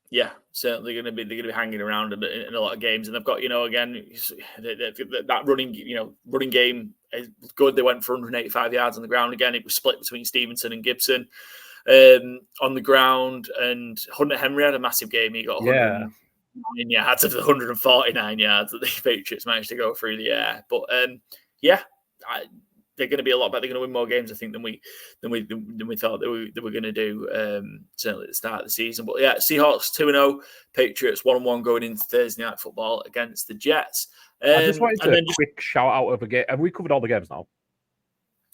Yeah, certainly they're going to be hanging around a bit in a lot of games, and they've got again that running game is good. They went for 185 yards on the ground again. It was split between Stevenson and Gibson on the ground, and Hunter Henry had a massive game. He got 109 yards of the 149 yards that the Patriots managed to go through the air. But they're going to be a lot better. They're going to win more games, I think, than we thought they were going to do. Certainly at the start of the season. But Seahawks 2-0, Patriots 1-1 going into Thursday Night Football against the Jets. I just wanted to quick shout out of a game. Have we covered all the games now?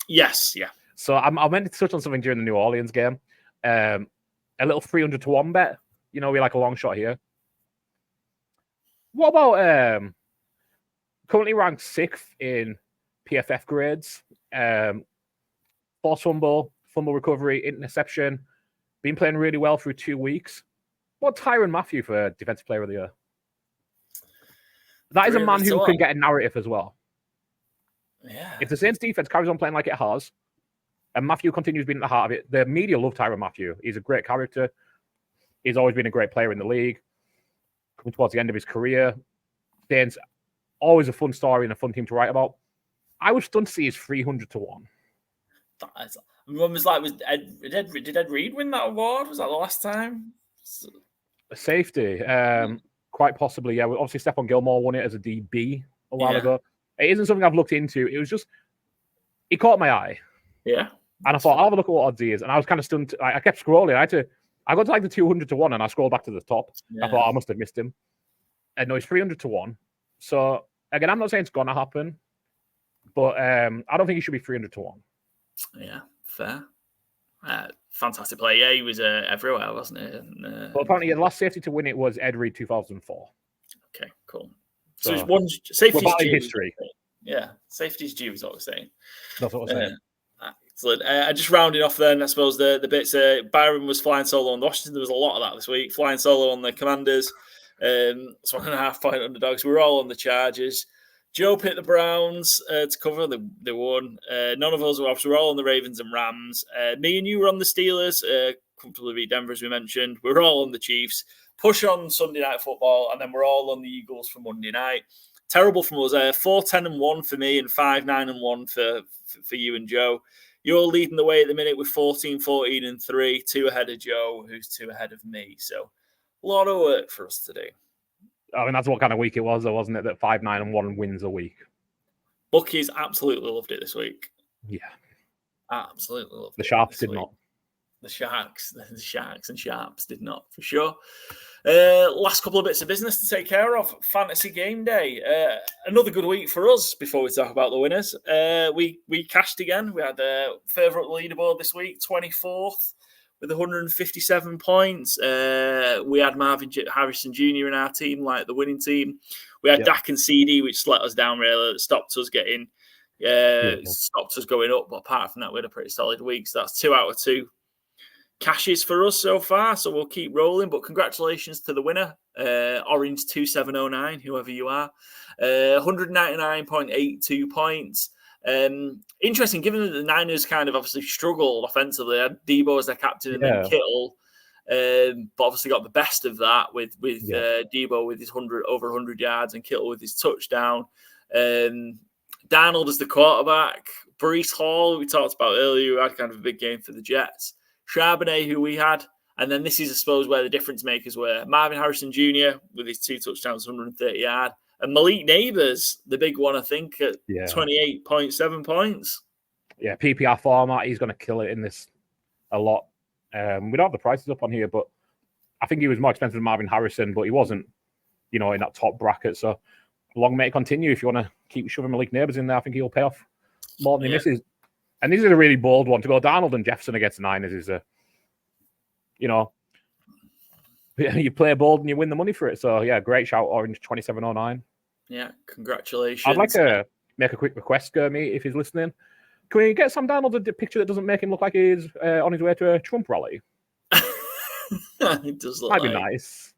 Yes, yeah. So I meant to touch on something during the New Orleans game. A little 300-1 bet. We like a long shot here. What about currently ranked 6th in PFF grades? Forced fumble recovery, interception, been playing really well through 2 weeks. What Tyrann Mathieu for Defensive Player of the Year? That is a man who can get a narrative as well. Yeah. If the Saints defense carries on playing like it has, And Matthew continues being at the heart of it. The media love Tyrann Mathieu. He's a great character. He's always been a great player in the league. Coming towards the end of his career. Saints, always a fun story and a fun team to write about. I was stunned to see his 300 to 1. Everyone was like, did Ed Reed win that award? Was that the last time? A safety. Quite possibly, yeah. Obviously, Stephon Gilmore won it as a DB a while ago. It isn't something I've looked into. It was just, it caught my eye. Yeah. And I thought, I'll have a look at what odds he is. And I was kind of stunned. I kept scrolling. I got to like the 200 to 1 and I scrolled back to the top. Yeah. I thought I must have missed him. And no, it's 300 to 1. So, again, I'm not saying it's going to happen, but I don't think he should be 300 to 1. Yeah, fair. Fantastic play. Yeah, he was everywhere, wasn't he? And, but apparently, the last safety to win it was Ed Reed 2004. Okay, cool. So it's one safety's due. History. Yeah, safety's due is what we're saying. That's what we're saying. Excellent. Just rounding off then, I suppose the bits. Byron was flying solo on Washington. There was a lot of that this week. Flying solo on the Commanders. 1.5 point underdogs. We were all on the Chargers. Joe picked the Browns to cover. They won. None of us were obviously all on the Ravens and Rams. Me and you were on the Steelers. Comfortably beat Denver, as we mentioned. We were all on the Chiefs. Push on Sunday Night Football, and then we're all on the Eagles for Monday night. Terrible from us. 4-10-1 for me and 5-9-1 for you and Joe. You're leading the way at the minute with 14-14-3, 2 ahead of Joe, who's 2 ahead of me. So a lot of work for us to do. I mean, that's what kind of week it was, though, wasn't it? That 5-9-1 wins a week. Bookies absolutely loved it this week. Yeah. Absolutely loved it. The Sharps did not. The Sharks and Sharps did not, for sure. Last couple of bits of business to take care of. Fantasy Gameday. Another good week for us before we talk about the winners. We cashed again. We had further up the leaderboard this week, 24th with 157 points. We had Marvin Harrison Jr. in our team, like the winning team. We had Dak and CD, which let us down really. It stopped us getting, stopped us going up. But apart from that, we had a pretty solid week. So that's 2 out of 2 cashes for us so far, so we'll keep rolling. But congratulations to the winner, Orange 2709, whoever you are, 199.82 points. Interesting, given that the Niners kind of obviously struggled offensively. They had Debo as their captain and then Kittle, but obviously got the best of that with Debo with his over 100 yards and Kittle with his touchdown. Darnold as the quarterback. Breece Hall, we talked about earlier, who had kind of a big game for the Jets. Charbonnet, who we had, and then this is, I suppose, where the difference makers were. Marvin Harrison Jr. with his 2 touchdowns, 130 yard, and Malik Neighbors, the big one, I think, at 28.7 points. Yeah, PPR format, he's going to kill it in this a lot. We don't have the prices up on here, but I think he was more expensive than Marvin Harrison, but he wasn't, in that top bracket. So long may it continue. If you want to keep shoving Malik Neighbors in there, I think he'll pay off more than he misses. And this is a really bold one to go. Darnold and Jefferson against the Niners is you play bold and you win the money for it. So yeah, great shout, Orange 2709. Yeah, congratulations. I'd like to make a quick request, Gurmy, if he's listening. Can we get Sam Darnold a picture that doesn't make him look like he's on his way to a Trump rally? It does look That'd be nice.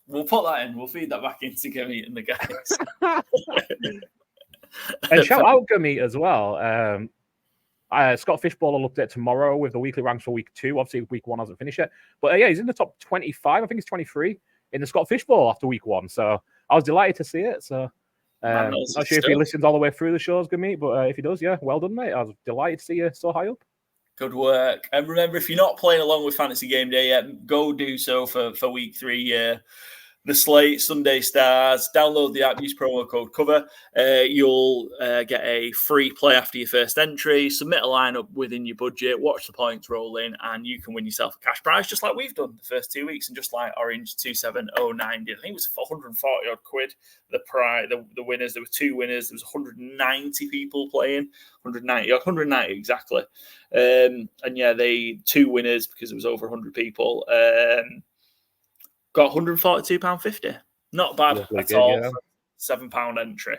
We'll put that in. We'll feed that back into Gurmy and the guys. And shout out Gurmy as well. Scott Fishbowl will update tomorrow with the weekly ranks for week 2. Obviously, week 1 hasn't finished yet. But he's in the top 25. I think he's 23 in the Scott Fishbowl after week 1. So I was delighted to see it. So not sure if he listens all the way through the shows, Gurmy. But if he does, well done, mate. I was delighted to see you so high up. Good work. And remember, if you're not playing along with Fantasy Gameday yet, go do so for week 3. The Slate, Sunday Stars. Download the app, use promo code COVER. You'll get a free play after your first entry. Submit a lineup within your budget. Watch the points roll in, and you can win yourself a cash prize, just like we've done the first 2 weeks, and just like Orange 2709 did. I think it was 140 odd quid. The winners. There were 2 winners. There was 190 people playing. 190 exactly. And they 2 winners because it was over 100 people. Got £142.50. Not bad at all. Yeah. £7 entry.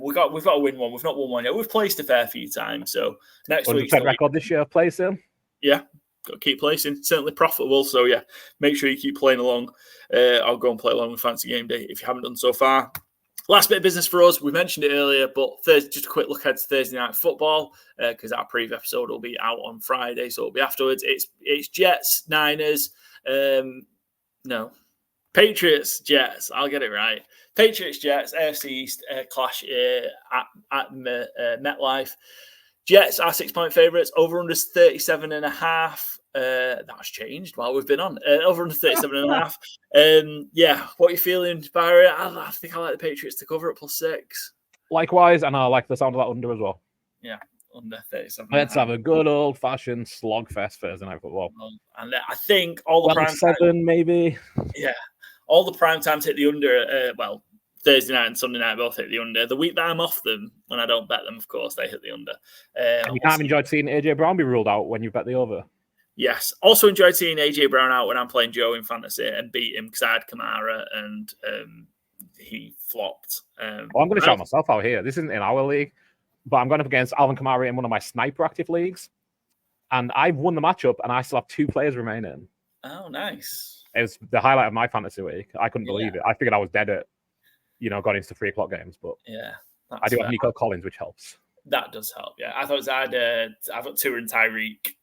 We've got to win one. We've not won one yet. We've placed a fair few times. So next week, record this year, placing. Yeah, got to keep placing. Certainly profitable. So yeah, make sure you keep playing along. I'll go and play along with Fantasy Gameday if you haven't done so far. Last bit of business for us. We mentioned it earlier, but Thursday, just a quick look ahead to Thursday night football because our preview episode will be out on Friday, so it'll be afterwards. It's Jets, Niners. No, Patriots, Jets. I'll get it right. Patriots, Jets, AFC East clash at MetLife. Jets are 6-point favourites. Over under 37.5. That's changed while we've been on. Over under 37.5. Yeah, what are you feeling, Byron? I think I like the Patriots to cover at +6. Likewise, and I like the sound of that under as well. Yeah, under 37. Let's have a good old-fashioned slogfest Thursday night football. And I think all the prime 7 time, maybe. Yeah, all the prime times hit the under. Thursday night and Sunday night both hit the under. The week that I'm off them, when I don't bet them, of course, they hit the under. And you can't have enjoyed seeing AJ Brown be ruled out when you bet the over. Yes. Also enjoyed seeing AJ Brown out when I'm playing Joe in fantasy and beat him because I had Kamara and he flopped. I'm going to shout myself out here. This isn't in our league, but I'm going up against Alvin Kamara in one of my sniper active leagues. And I've won the matchup and I still have 2 players remaining. Oh, nice. It was the highlight of my fantasy week. I couldn't believe it. I figured I was dead at, got into 3 o'clock games, but yeah, I do have Nico Collins, which helps. That does help. Yeah, I thought I've got Tua and Tyreek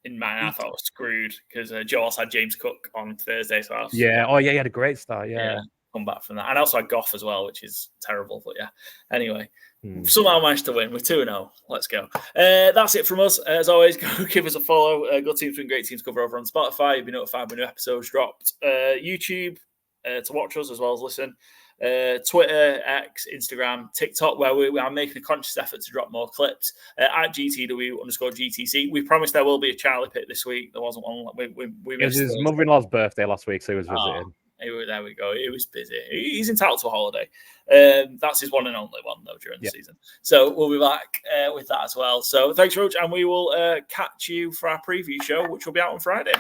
in mine. I thought I was screwed because Joe also had James Cook on Thursday. So I was, he had a great start. Yeah, come back from that, and also had Goff as well, which is terrible. But yeah, anyway, somehow I managed to win with 2-0. Let's go. That's it from us. As always, go give us a follow. Good teams doing great teams cover over on Spotify. You'll be notified when new episodes dropped. YouTube to watch us as well as listen. Twitter, X, Instagram, TikTok, where we are making a conscious effort to drop more clips at GTW_GTC. We promised there will be a Charlie pick this week. There wasn't one. We it was his mother-in-law's birthday last week, so he was visiting. There we go. It was busy. He's entitled to a holiday. That's his one and only one, though, during the season. So we'll be back with that as well. So thanks very much, and we will catch you for our preview show, which will be out on Friday.